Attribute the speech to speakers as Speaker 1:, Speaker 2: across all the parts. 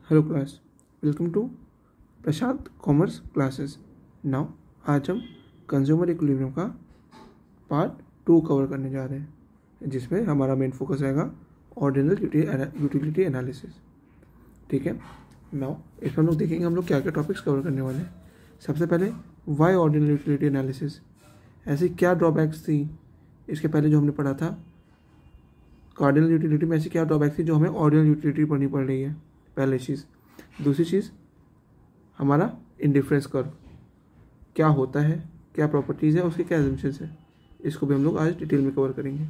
Speaker 1: Hello class, welcome to Prashant commerce classes. Now आज हम consumer equilibrium का पार्ट 2 कवर करने जा रहे हैं, जिसमें हमारा मेन फोकस रहेगा ऑर्डिनल यूटिलिटी एनालिसिस। ठीक है, नाउ इसमें हम लोग देखेंगे हम लोग क्या क्या टॉपिक्स कवर करने वाले हैं। सबसे पहले वाई ऑर्डिनल यूटिलिटी एनालिसिस, ऐसी क्या ड्रॉबैक्स थी। इसके पहले जो हमने पढ़ा था कार्डिनल यूटिलिटी में ऐसी क्या ड्रॉबैक्स थी जो हमें ऑर्डिनल यूटिलिटी पढ़नी पड़ रही है, पहली चीज़। दूसरी चीज़ हमारा इंडिफरेंस कर्व क्या होता है, क्या प्रॉपर्टीज़ है, उसके क्या एजम्पशंस है, इसको भी हम लोग आज डिटेल में कवर करेंगे।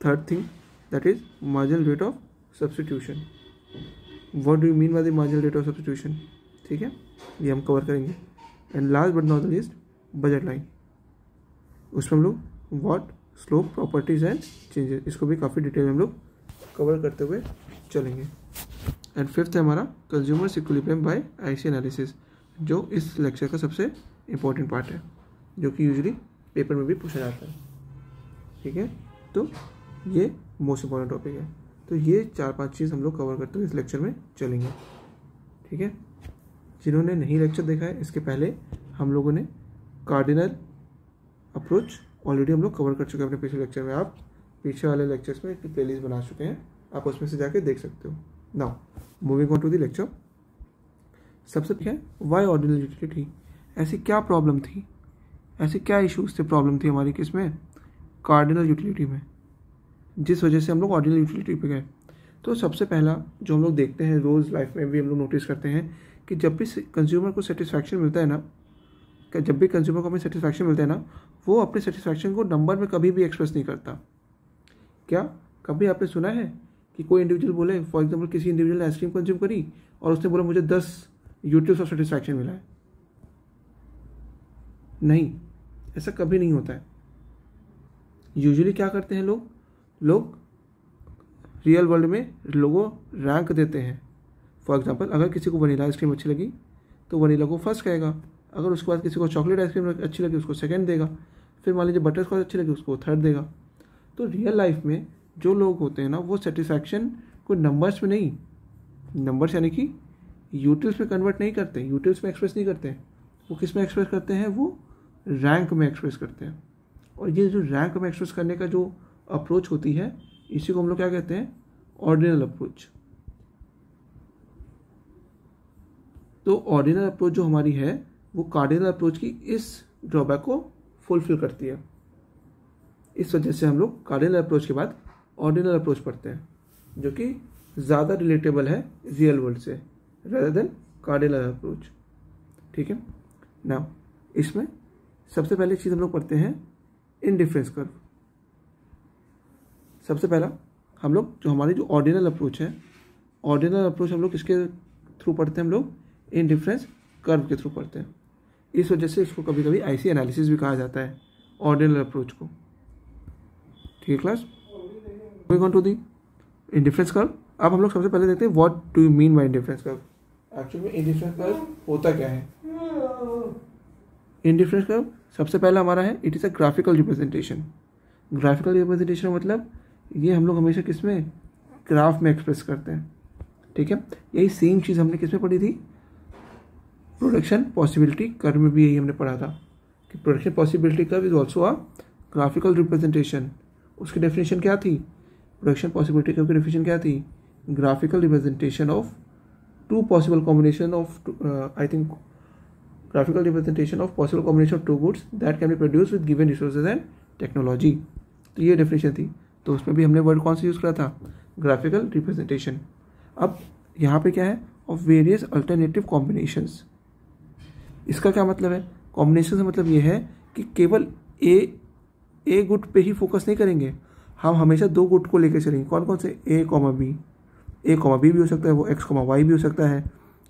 Speaker 1: Third thing that is marginal rate of substitution. What do you mean by the marginal rate of substitution, ठीक है, ये हम कवर करेंगे। And last but not the least budget line, उसमें हम लोग what slope properties and changes, इसको भी काफ़ी डिटेल में हम लोग कवर करते हुए चलेंगे। एंड फिफ्थ है हमारा consumer equilibrium bye IC analysis, जो इस लेक्चर का सबसे इम्पोर्टेंट पार्ट है, जो कि यूजुअली पेपर में भी पूछा जाता है। ठीक है, तो ये मोस्ट इम्पॉर्टेंट टॉपिक है। तो ये 4-5 चीज़ हम लोग कवर करते हुए इस लेक्चर में चलेंगे। ठीक है, जिन्होंने नहीं लेक्चर देखा है, इसके पहले हम लोगों ने कार्डिनल अप्रोच ऑलरेडी हम लोग कवर कर चुके हैं अपने पिछले लेक्चर में। आप पीछे वाले लेक्चर्स में एक प्लेलिस्ट बना चुके हैं, आप उसमें से जाके देख सकते हो। Now moving on to the lecture. सबसे पहले वाई ऑर्डिनल यूटिलिटी, ऐसी क्या प्रॉब्लम थी, ऐसे क्या इश्यूज थे, प्रॉब्लम थी हमारी किसमें, कार्डिनल यूटिलिटी में, जिस वजह से हम लोग ऑर्डिनल यूटिलिटी पे गए। तो सबसे पहला जो हम लोग देखते हैं रोज़ लाइफ में भी हम लोग नोटिस करते हैं कि जब भी कंज्यूमर को सेटिस्फैक्शन मिलता है ना, जब भी कंज्यूमर को हमें सेटिस्फैक्शन मिलता है ना, वो अपने सेटिस्फैक्शन को नंबर में कभी भी एक्सप्रेस नहीं करता। क्या कभी आपने सुना है कि कोई इंडिविजुअल बोले, फॉर एग्जांपल किसी इंडिविजुअल ने आइसक्रीम कंज्यूम करी और उसने बोला मुझे 10 यूनिट्स ऑफ सेटिस्फैक्शन मिला है? नहीं, ऐसा कभी नहीं होता है। यूजुअली क्या करते हैं लोग रियल वर्ल्ड में लोगों रैंक देते हैं। फॉर एग्जांपल अगर किसी को वनीला आइसक्रीम अच्छी लगी तो वनीला को फर्स्ट कहेगा, अगर उसके बाद किसी को चॉकलेट आइसक्रीम अच्छी लगी उसको सेकंड देगा, फिर मान लीजिए बटर स्कॉच अच्छी लगी उसको थर्ड देगा। तो रियल लाइफ में जो लोग होते हैं ना, वो सेटिस्फैक्शन को नंबर्स में नहीं, नंबर्स यानी कि यूटिल्स में कन्वर्ट नहीं करते, यूटिल्स में एक्सप्रेस नहीं करते, वो किस में एक्सप्रेस करते हैं, वो रैंक में एक्सप्रेस करते हैं। और ये जो रैंक में एक्सप्रेस करने का जो अप्रोच होती है, इसी को हम लोग क्या कहते हैं, ऑर्डिनल अप्रोच। तो ऑर्डिनल अप्रोच जो हमारी है वो कार्डिनल अप्रोच की इस ड्रॉबैक को फुलफिल करती है। इस वजह से हम लोग कार्डिनल अप्रोच के बाद ऑर्डिनल अप्रोच पढ़ते हैं, जो कि ज़्यादा रिलेटेबल है रियल वर्ल्ड से रेदर देन कार्डिनल अप्रोच। ठीक है, नाउ इसमें सबसे पहले चीज़ हम लोग पढ़ते हैं इंडिफरेंस कर्व। सबसे पहला हम लोग जो हमारी जो ऑर्डिनल अप्रोच है, ऑर्डिनल अप्रोच हम लोग किसके थ्रू पढ़ते हैं, हम लोग इंडिफरेंस कर्व के थ्रू पढ़ते हैं। इस वजह से इसको कभी कभी आईसी एनालिसिस भी कहा जाता है, ऑर्डिनल अप्रोच को। ठीक है class, moving on to the indifference curve. अब हम लोग सबसे पहले देखते हैं what do you mean by indifference curve. Actually में इंडिफरेंस कर्व होता क्या है। इंडिफरेंस कर्व सबसे पहला हमारा है, it is a graphical representation. Graphical representation मतलब ये हम लोग हमेशा किस में, ग्राफ में एक्सप्रेस करते हैं। ठीक है, यही सेम चीज़ हमने किस में पढ़ी थी, प्रोडक्शन पॉसिबिलिटी कर्व में भी यही हमने पढ़ा था कि production possibility curve is also a graphical representation. उसकी डेफिनेशन क्या थी, प्रोडक्शन पॉसिबिलिटी कर्व की डेफिनेशन क्या थी, graphical representation of two possible combination of I think graphical representation of possible combination of two goods that can be produce with given resources and technology. तो ये definition थी, तो उसमें भी हमने वर्ड कौन सा यूज़ करा था, ग्राफिकल रिप्रेजेंटेशन। अब यहाँ पे क्या है, ऑफ वेरियस अल्टरनेटिव कॉम्बिनेशंस। इसका क्या मतलब है, कॉम्बिनेशन का मतलब ये है कि केवल ए गुट पे ही फोकस नहीं करेंगे, हम हमेशा 2 गुट को लेकर चलेंगे। कौन कौन से, ए कॉमा बी भी हो सकता है, वो एक्स कॉमा वाई भी हो सकता है,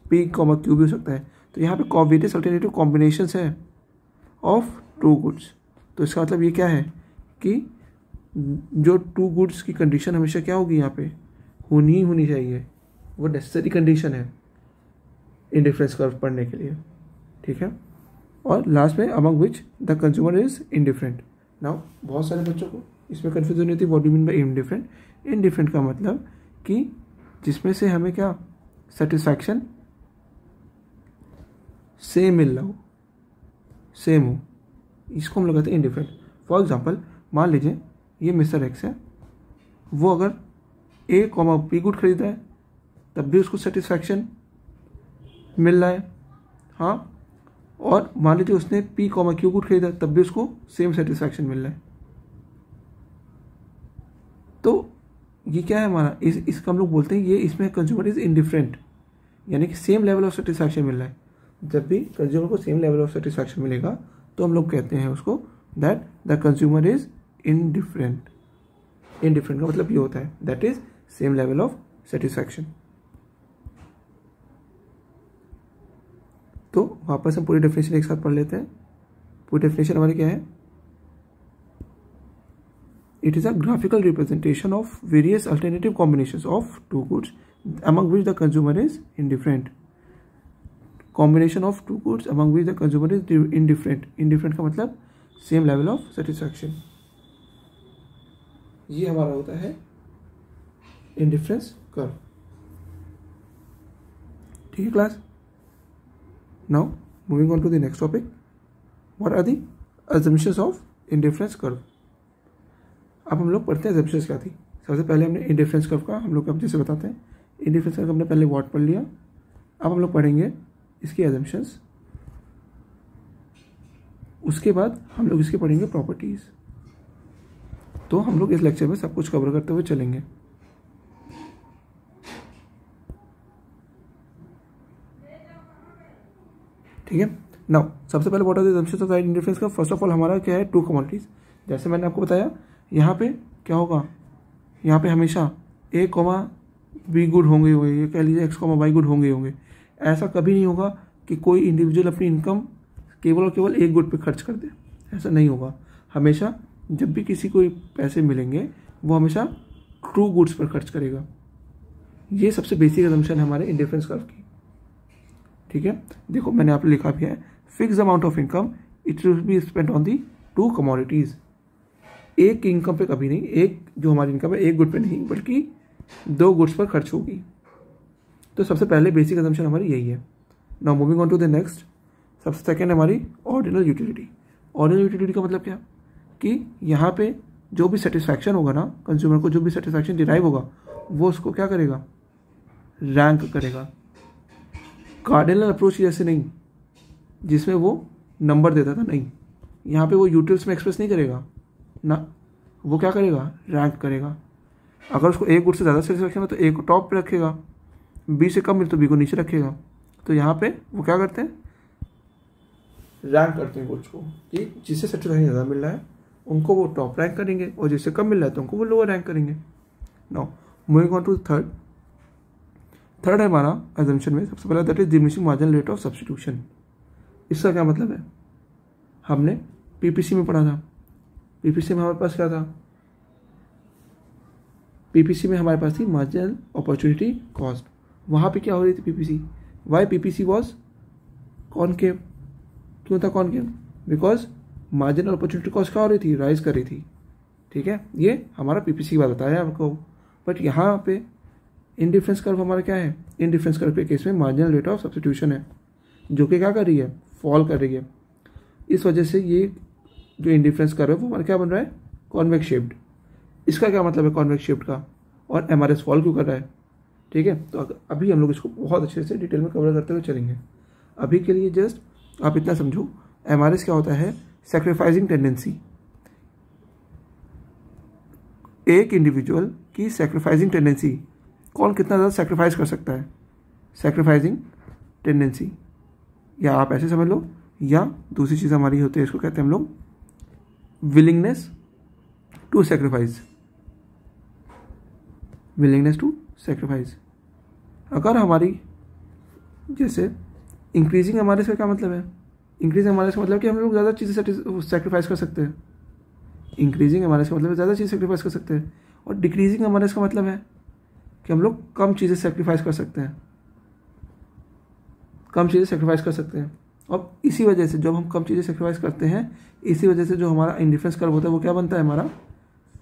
Speaker 1: पी कॉमा क्यू भी हो सकता है। तो यहाँ पे वेरियस अल्टरनेटिव कॉम्बिनेशंस है ऑफ 2 गुड्स। तो इसका मतलब ये क्या है कि जो 2 गुड्स की कंडीशन हमेशा क्या होगी, यहाँ पे होनी चाहिए, वो नेसेसरी कंडीशन है इंडिफरेंस कर्व पढ़ने के लिए। ठीक है, और लास्ट में among which the consumer is indifferent. Now बहुत सारे बच्चों को इसमें कन्फ्यूजन होती है, what do you mean bye indifferent. Indifferent का मतलब कि जिसमें से हमें क्या सेटिस्फैक्शन सेम मिल रहा हो, सेम हो, इसको हम लोग कहते हैं इंडिफरेंट। फॉर एग्जाम्पल मान लीजिए ये मिस्टर एक्स है, वो अगर ए कॉमा बी गुड खरीद रहा है तब भी उसको सेटिस्फैक्शन मिल रहा है, हाँ, और मान लीजिए उसने पी कॉमा क्यू गुड खरीदा तब भी उसको सेम सेटिस्फैक्शन मिल रहा है। तो ये क्या है हमारा, इसका हम लोग बोलते हैं ये इसमें कंज्यूमर इज इनडिफरेंट, यानी कि सेम लेवल ऑफ सेटिस्फैक्शन मिल रहा है। जब भी कंज्यूमर को सेम लेवल ऑफ सेटिस्फैक्शन मिलेगा तो हम लोग कहते हैं उसको that the consumer is indifferent. Indifferent का मतलब ये होता है that is same level of satisfaction. तो वापस हम पूरी डेफिनेशन एक साथ पढ़ लेते हैं। पूरी डेफिनेशन हमारी क्या है, it is a graphical representation of various alternative combinations of two goods among which the consumer is indifferent. Combination of two goods among which the consumer is indifferent. Indifferent का मतलब same level of satisfaction. ये हमारा होता है indifference curve. ठीक है class? Now moving on to the next topic. What are the assumptions of indifference curve? अब हम लोग पढ़ते हैं assumptions क्या थी। सबसे पहले हमने indifference curve का हम लोग अब जैसे बताते हैं इंडिफरेंस कर्व हमने पहले व्हाट पढ़ लिया। अब हम लोग पढ़ेंगे इसकी एजम्पशंस, उसके बाद हम लोग इसके पढ़ेंगे प्रॉपर्टीज। तो हम लोग इस लेक्चर में सब कुछ कवर करते हुए चलेंगे। ठीक है, नाउ सबसे पहले what are the assumptions of right indifference curve. First of all हमारा क्या है, टू कमोडिटीज। जैसे मैंने आपको बताया यहाँ पे क्या होगा, यहाँ पे हमेशा ए कॉमा बी गुड होंगे, ये कह लीजिए एक्स कॉमा वाई गुड होंगे। ऐसा कभी नहीं होगा कि कोई इंडिविजुअल अपनी इनकम केवल और केवल एक गुड पे खर्च कर दे, ऐसा नहीं होगा। हमेशा जब भी किसी को पैसे मिलेंगे वो हमेशा ट्रू गुड्स पर खर्च करेगा। ये सबसे बेसिक असम्पशन है हमारे इंडिफरेंस कर्व की। ठीक है, देखो मैंने आप लिखा भी है, fix amount of income it will be spent on the to commodities. एक इनकम पे कभी नहीं, एक जो हमारी इनकम है एक गुड पे नहीं बल्कि दो गुड्स पर खर्च होगी। तो सबसे पहले बेसिक असम्पशन हमारी यही है। Now moving on to the next, सबसे सेकंड हमारी ऑर्डिनल यूटिलिटी। ऑर्डिनल यूटिलिटी का मतलब क्या कि यहाँ पे जो भी सेटिस्फैक्शन होगा ना, कंज्यूमर को जो भी सेटिस्फैक्शन डिराइव होगा वो उसको क्या करेगा, रैंक करेगा। कार्डिनल अप्रोच जैसे नहीं जिसमें वो नंबर देता था, नहीं, यहाँ पे वो यूटिल्स में एक्सप्रेस नहीं करेगा ना, वो क्या करेगा, रैंक करेगा। अगर उसको एक गुड से ज़्यादा सेटिस्फैक्शन है तो ए को टॉप पे रखेगा, बी से कम मिले तो बी को नीचे रखेगा। तो यहाँ पे वो क्या करते हैं, रैंक करते हैं गुड्स को, कि जिससे सेटिस्फैक्शन ज़्यादा मिल रहा है उनको वो टॉप रैंक करेंगे और जिससे कम मिल रहा है तो उनको वो लोअर रैंक करेंगे। Now moving on to third है हमारा असम्पशन में सबसे पहला, that is diminishing marginal rate of substitution. इसका क्या मतलब है, हमने पीपीसी में पढ़ा था। पीपीसी में हमारे पास क्या था, पीपीसी में हमारे पास थी मार्जिनल अपॉर्चुनिटी कॉस्ट। वहाँ पे क्या हो रही थी PPC, why PPC was concave. क्यों था concave, because marginal opportunity cost क्या हो रही थी, राइज कर रही थी। ठीक है, ये हमारा पीपीसी की बात बताया आपको। बट यहाँ पे इंडिफरेंस कर्व हमारा क्या है, इंडिफरेंस कर्व के केस में मार्जिनल रेट ऑफ सब्स्टिट्यूशन है जो कि क्या कर रही है, फॉल कर रही है। इस वजह से ये जो इंडिफरेंस कर्व है वो हमारा क्या बन रहा है, कॉन्वेक्स शेप्ड। इसका क्या मतलब है कॉन्वेक्स शेप्ड का, और एमआरएस फॉल क्यों कर रहा है। ठीक है, तो अभी हम लोग इसको बहुत अच्छे से डिटेल में कवर करते हुए चलेंगे। अभी के लिए जस्ट आप इतना समझो, एमआरएस क्या होता है, सैक्रिफाइसिंग टेंडेंसी। एक इंडिविजुअल की सैक्रिफाइसिंग टेंडेंसी, कौन कितना ज़्यादा सैक्रिफाइस कर सकता है, सैक्रिफाइसिंग टेंडेंसी। या आप ऐसे समझ लो, या दूसरी चीज़ हमारी होती है, इसको कहते हैं हम लोग willingness to sacrifice. Willingness to sacrifice. अगर हमारी जैसे इंक्रीजिंग एमआरएस का क्या मतलब है, इंक्रीजिंग एमआरएस का मतलब कि हम लोग ज़्यादा चीज़ें सैक्रिफाइस कर सकते हैं। इंक्रीजिंग एमआरएस का मतलब ज़्यादा चीज़ सैक्रिफाइस कर सकते हैं, और डिक्रीजिंग एमआरएस का मतलब है कि हम लोग कम चीज़ें सैक्रिफाइस कर सकते हैं, कम चीज़ें सैक्रिफाइस कर सकते हैं। और इसी वजह से जब हम कम चीज़ें सैक्रिफाइस करते हैं, इसी वजह से जो हमारा इंडिफरेंस कर्व होता है वो क्या बनता है, हमारा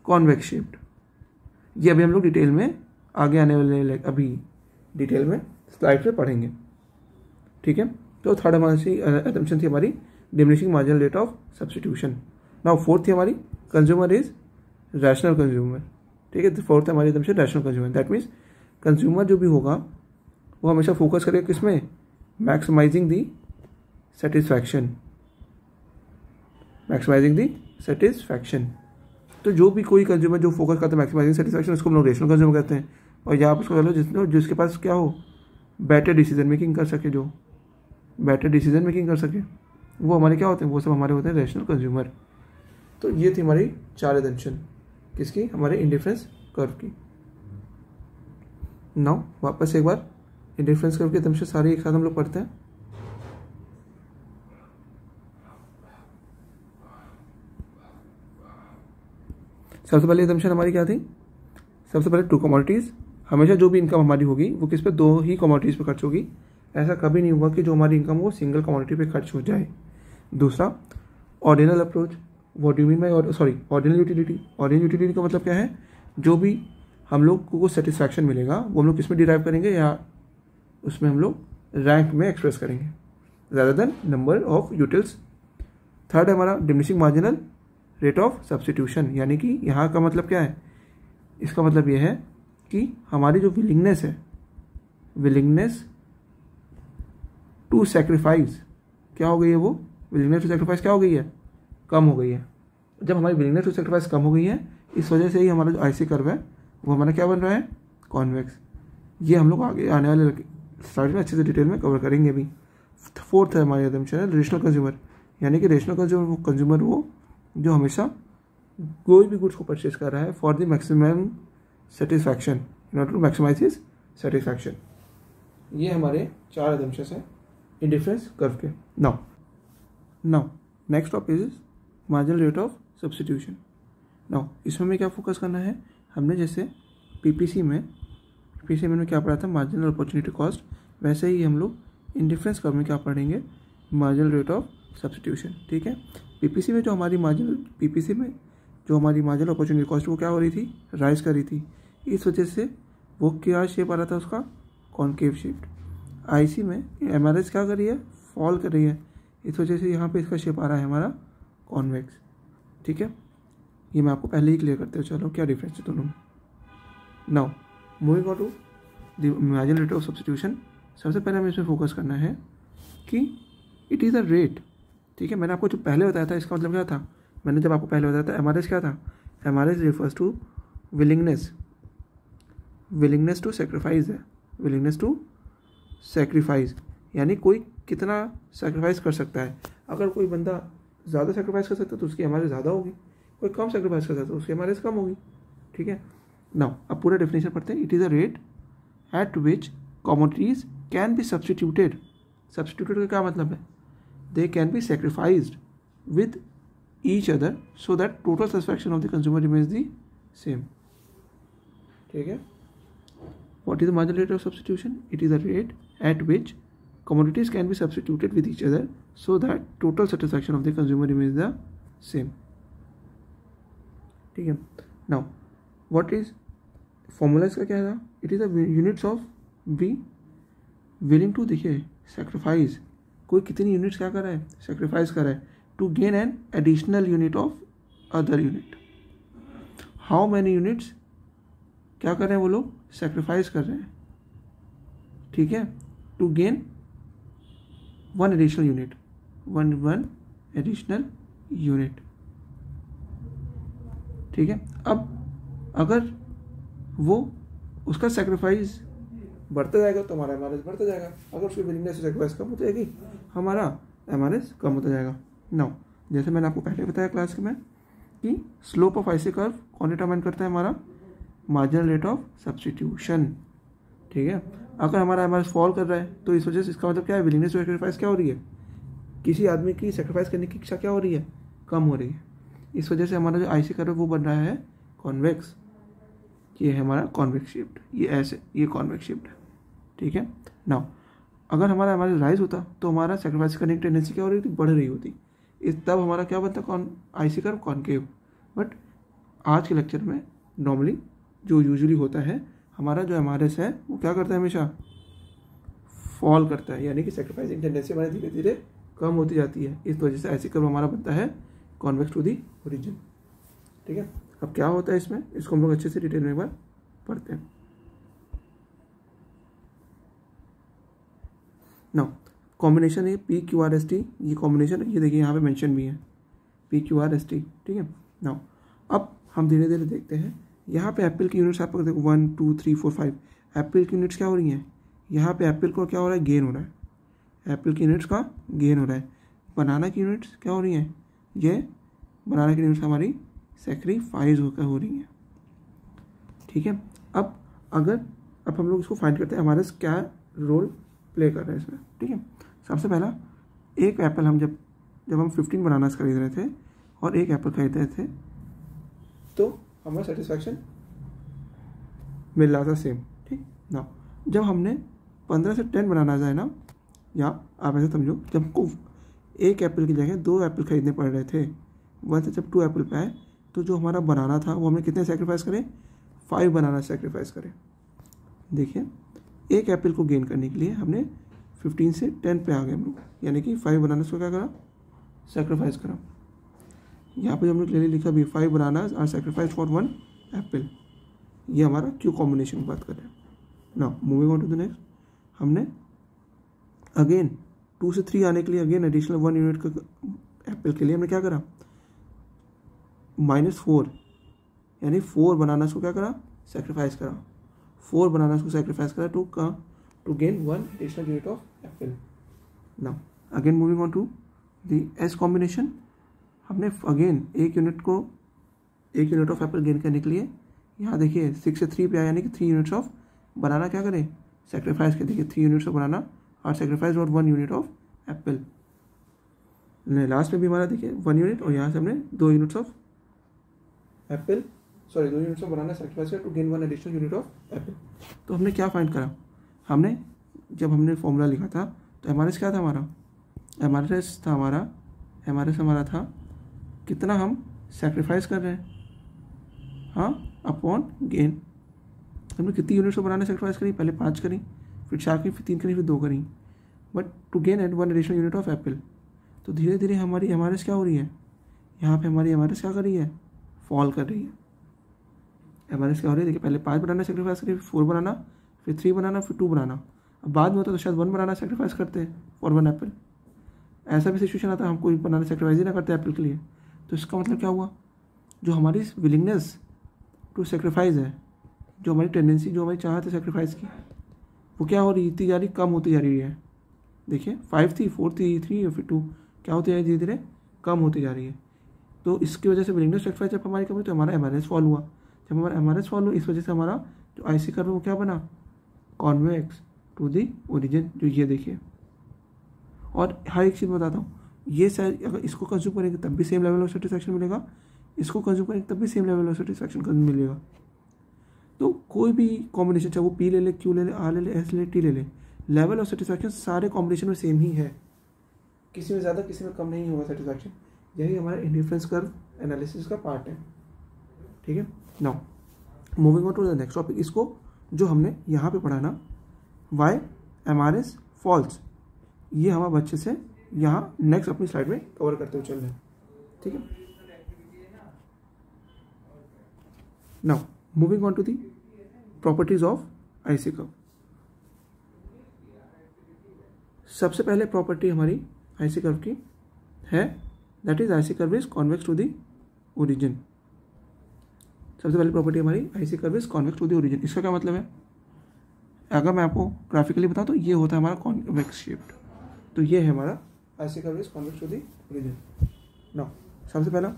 Speaker 1: कॉन्वेक्स शेप्ड। ये अभी हम लोग डिटेल में आगे आने वाले अभी डिटेल में स्लाइड में पढ़ेंगे। ठीक है, तो थर्ड हमारी असम्पशन थी हमारी diminishing marginal rate of substitution. Now fourth थी हमारी कंज्यूमर इज रैशनल कंज्यूमर। ठीक है, फोर्थ हमारी assumption rational consumer. That means consumer जो भी होगा वो हमेशा फोकस करेगा किसमें, मैक्सिमाइजिंग दी सेटिस्फैक्शन, मैक्सिमाइजिंग दी सेटिस्फैक्शन। तो जो भी कोई कंज्यूमर जो फोकस करता है मैक्सिमाइजिंग सेटिस्फैक्शन, उसको हम लोग रेशनल कंज्यूमर कहते हैं। और यहाँ पर उसको कह लो जिसके पास क्या हो, बेटर डिसीजन मेकिंग कर सके, जो बेटर डिसीजन मेकिंग कर सके, वो हमारे क्या होते हैं, वो सब हमारे होते हैं रेशनल कंज्यूमर। तो ये थी हमारी 4 असम्पशन किसकी, हमारे इंडिफरेंस कर्व की। नाउ वापस एक बार इंडिफरेंस कर्व की असम्पशन सारी एक साथ हम लोग पढ़ते हैं। सबसे पहले असम्पशन हमारी क्या थी, सबसे पहले 2 कमोडिटीज़, हमेशा जो भी इनकम हमारी होगी वो किस पे, 2 ही कमोडिटीज़ पे खर्च होगी। ऐसा कभी नहीं होगा कि जो हमारी इनकम हो सिंगल कमोडिटी पे खर्च हो जाए। दूसरा ordinal approach, what do you mean bye ordinal utility. Ordinal utility का मतलब क्या है, जो भी हम लोग को सेटिस्फैक्शन मिलेगा वो हम लोग किस में डिराइव करेंगे, या उसमें हम लोग रैंक में एक्सप्रेस करेंगे ज़्यादा then number of utils. Third है हमारा diminishing marginal rate of substitution, यानी कि यहाँ का मतलब क्या है, इसका मतलब ये है कि हमारी जो विलिंगनेस है, विलिंगनेस टू सेक्रीफाइस क्या हो गई है, वो विलिंगनेस टू सेक्रीफाइस क्या हो गई है, कम हो गई है। जब हमारी विलिंगनेस टू सेक्रीफाइस कम हो गई है, इस वजह से ही हमारा जो आईसी कर्व है वो हमारा क्या बन रहा है, कॉन्वेक्स। ये हम लोग आगे आने वाले स्लाइड में अच्छे से डिटेल में कवर करेंगे अभी। फोर्थ है हमारी असम्पशन है रेशनल कंज्यूमर, यानी कि रेशनल कंज्यूमर वो जो हमेशा कोई भी गुड्स को परचेज कर रहा है for the maximum satisfaction, in order to maximize his satisfaction. ये हमारे 4 असम्पशंस हैं इंडिफरेंस कर्व के। Now next topic is marginal rate of substitution. Now इसमें हमें क्या फोकस करना है, हमने जैसे पीपीसी में क्या पढ़ा था, मार्जिनल अपॉर्चुनिटी कॉस्ट, वैसे ही हम लोग इंडिफरेंस कर्व में क्या पढ़ेंगे, मार्जिनल रेट ऑफ सब्स्टिट्यूशन। ठीक है, पीपीसी में जो हमारी मार्जिनल अपॉर्चुनिटी कॉस्ट वो क्या हो रही थी, राइज कर रही थी। इस वजह से वो क्या शेप आ रहा था उसका, कॉनकेव शेप्ड। आईसी में एमआरएस क्या कर रही है, फॉल कर रही है, इस वजह से यहाँ पे इसका शेप आ रहा है हमारा कॉन्वेक्स। ठीक है, ये मैं आपको पहले ही क्लियर करते हुए चलो क्या डिफरेंस है दोनों में। Now moving on to the marginal rate of substitution. सबसे पहले हमें इसमें फोकस करना है कि इट इज़ अ रेट। ठीक है, मैंने आपको जो पहले बताया था इसका मतलब क्या था, मैंने जब आपको पहले बताया था एमआरएस क्या था, MRS refers to willingness to sacrifice है, विलिंगनेस टू सेक्रीफाइस, यानी कोई कितना सेक्रीफाइस कर सकता है। अगर कोई बंदा ज़्यादा सेक्रीफाइस कर सकता है तो उसकी एमआरएस ज़्यादा होगी, कोई कम सेक्रीफाइस कर सकता है तो उसकी एमआरएस कम होगी। ठीक है, नाउ अब पूरा डेफिनेशन पढ़ते हैं। It is a rate at which commodities can be substituted. Substituted का क्या मतलब है, they can be sacrificed with each other so that total satisfaction of the consumer remains the same. ठीक है, what is the marginal rate of substitution? It is a rate at which commodities can be substituted with each other so that total satisfaction of the consumer remains the same. ठीक है, now what is formula इसका क्या था, it is the units of be willing to, देखिए sacrifice, कोई कितनी units क्या कर रहा है, सेक्रीफाइस कर रहा है to gain an additional unit of other unit. How many units क्या कर रहे हैं वो लोग, सेक्रीफाइस कर रहे हैं। ठीक है, to gain one additional unit. ठीक है, अब अगर वो उसका सेक्रीफाइस बढ़ता जाएगा तो हमारा एमआरएस बढ़ता जाएगा, अगर उसकी विलिंगनेस टू सेक्रीफाइस कम हो जाएगी हमारा एमआरएस कम होता जाएगा। नाउ जैसे मैंने आपको पहले बताया क्लास में कि स्लोप ऑफ आईसी कर्व कौन डिटरमाइन करता है, हमारा मार्जिनल रेट ऑफ सब्स्टिट्यूशन। ठीक है, अगर हमारा एमआरएस फॉल कर रहा है तो इस वजह से इसका मतलब क्या है, विलिंगनेस टू सेक्रीफाइस क्या हो रही है, किसी आदमी की सेक्रीफाइस करने की इच्छा क्या हो रही है, कम हो रही है। इस वजह से हमारा जो आईसी कर्व है वो बन रहा है कॉन्वेक्स। ये है हमारा कॉन्वेक्स शेप्ड, ये ऐसे, ये कॉन्वेक्स शेप्ड है। ठीक है, नाउ अगर हमारा एमआरएस राइज होता तो हमारा सेक्रीफाइस करने की टेंडेंसी क्या हो रही थी, बढ़ रही होती, इस तब हमारा क्या बनता, आईसी कर्व कॉनकेव। बट आज के लेक्चर में नॉर्मली जो यूजुअली होता है, हमारा जो एमआरएस है वो क्या करता है, हमेशा फॉल करता है, यानी कि सेक्रीफाइसिंग टेंडेंसी हमारी धीरे धीरे कम होती जाती है। इस वजह से ऐसी कर्व हमारा बनता है कॉन्वेक्स टू दी ओरिजिन। ठीक है, अब क्या होता है इसमें, इसको हम लोग अच्छे से डिटेल में एक बार पढ़ते हैं। नाउ कॉम्बिनेशन है P Q R S T, ये कॉम्बिनेशन ये देखिए यहाँ पे मेंशन भी है P Q R S T. ठीक है, नाउ अब हम धीरे धीरे देखते हैं। यहाँ पे एप्पल की यूनिट्स आपको देखो 1 2 3 4 5 एप्पल की यूनिट्स क्या हो रही हैं, यहाँ पे एप्पल को क्या हो रहा है, गेन हो रहा है, एप्पल की यूनिट्स का गेन हो रहा है। बनाना की यूनिट्स क्या हो रही हैं, ये बनाना की यूनिट्स हमारी सेक्रीफाइस होकर हो रही हैं। ठीक है, अब हम लोग इसको फाइंड करते हैं हमारे क्या रोल प्ले कर रहे हैं इसमें। ठीक है, सबसे पहला एक एप्पल हम जब हम 15 बनानास खरीद रहे थे और एक एप्पल खरीद रहे थे तो हमारा सेटिस्फैक्शन मिल रहा था सेम। ठीक ना, जब हमने 15 से 10 बनाना है ना, या आप ऐसे समझो जब हमको एक एप्पल की जगह 2 एप्पल खरीदने पड़ रहे थे, वहाँ से जब 2 एप्पल पे आए तो जो हमारा बनाना था वो हमने कितने सेक्रीफाइस करे, 5 बनाना सेक्रीफाइस करे। देखिए एक एप्पल को गेन करने के लिए हमने 15 से 10 पे आ गए हम लोग, यानी कि 5 बनाना को क्या करा, सेक्रीफाइस करा। यहाँ पे हमने क्लियरली लिखा भी 5 bananas are sacrifice for 1 apple. ये हमारा क्यू कॉम्बिनेशन की बात कर रहे हैं। Now moving on to the next, हमने अगेन 2 से 3 आने के लिए अगेन एडिशनल 1 यूनिट का एप्पल के लिए हमने क्या करा, -4 यानी 4 बनानास को क्या करा, सेक्रीफाइस करा, 4 बनानास को सेक्रीफाइस करा to gain 1 additional unit of apple. Now again moving on to the S combination, हमने अगेन एक यूनिट ऑफ एप्पल गेन करने के लिए यहाँ देखिए 6 से 3 पे आया, यानी कि 3 यूनिट्स ऑफ बनाना क्या करें, सेक्रीफाइस कर। देखिए 3 यूनिट्स ऑफ बनाना और सेक्रीफाइस और 1 यूनिट ऑफ एप्पल। लास्ट में भी हमारा देखिए 1 यूनिट और यहाँ से हमने 2 units of apple 2 units of banana sacrifice किया to gain 1 additional unit of apple. तो हमने क्या फाइंड करा, हमने जब हमने फॉर्मूला लिखा था तो एमआरएस क्या था हमारा, एमआरएस हमारा था कितना हम सेक्रीफाइस कर रहे हैं, हाँ, अपॉन गेन। हमने कितनी यूनिट्स को बनाने सेक्रीफाइस करी, पहले 5 करी, फिर 4 करी, फिर 3 करी, फिर 2 करी, but to gain at 1 additional unit of apple. तो धीरे धीरे हमारी एमआरएस क्या हो रही है, यहाँ पे हमारी एमआरएस क्या कर रही है, फॉल कर रही है। एमआरएस क्या हो रही है, देखिए पहले 5 बनाना सेक्रीफाइस करी, फिर 4 बनाना, फिर 3 बनाना, फिर 2 बनाना। अब बाद में होता तो शायद 1 बनाना सेक्रीफाइस करते फॉर 1 एप्पल। ऐसा भी सिचुएशन आता है हम कोई बनाना सेक्रीफाइस ही ना करते एप्पल के लिए। तो इसका मतलब क्या हुआ, जो हमारी विलिंगनेस टू सेक्रीफाइस है, जो हमारी टेंडेंसी, जो हमारी चाहत है सेक्रीफाइस की, वो क्या हो रही है, इतनी जा रही, कम होती जा रही है। देखिए 5 थी, 4 थी, 3 और फिर 2, क्या होती जा रही है, धीरे धीरे कम होती जा रही है। तो इसकी वजह से विलिंगनेस सेक्रीफाइस जब हमारी कम हुई तो हमारा एमआरएस फॉल हुआ। जब हमारा एमआरएस फॉल हुआ इस वजह से हमारा जो आईसी कर्व वो क्या बना, कॉन्वेक्स टू दी ओरिजिन, जो ये देखिए। और हर एक चीज़ बताता हूँ, ये शायद अगर इसको कंज्यूम करेंगे तब भी सेम लेवल ऑफ सेटिस्फैक्शन मिलेगा, इसको कंज्यूम करेंगे तब भी सेम लेवल ऑफ सेटिस्फैक्शन मिलेगा। तो कोई भी कॉम्बिनेशन, चाहे वो पी ले ले, क्यू ले ले, आर ले ले, एस ले ले, टी ले ले, लेवल ऑफ सेटिस्फैक्शन सारे कॉम्बिनेशन में सेम ही है, किसी में ज़्यादा किसी में कम नहीं होगा सेटिस्फैक्शन। यही हमारा इंडिफरेंस कर्व एनालिसिस का पार्ट है। ठीक है, now moving on to the next topic, इसको जो हमने यहाँ पे पढ़ा ना, वाई एमआरएस फॉल्स, ये हम अब अच्छे से यहाँ नेक्स्ट अपनी स्लाइड में कवर करते हुए चल रहे हैं। ठीक है, now moving on to the properties of IC curve. सबसे पहले प्रॉपर्टी हमारी आईसी कर्व की है, that is IC curve is convex to the origin. सबसे पहली प्रॉपर्टी हमारी IC curve is convex to the origin. इसका क्या मतलब है, अगर मैं आपको ग्राफिकली बताऊं तो ये होता है हमारा कॉन्वेक्स शेप्ड। तो ये है हमारा IC curve is convex to the origin. Now सबसे पहला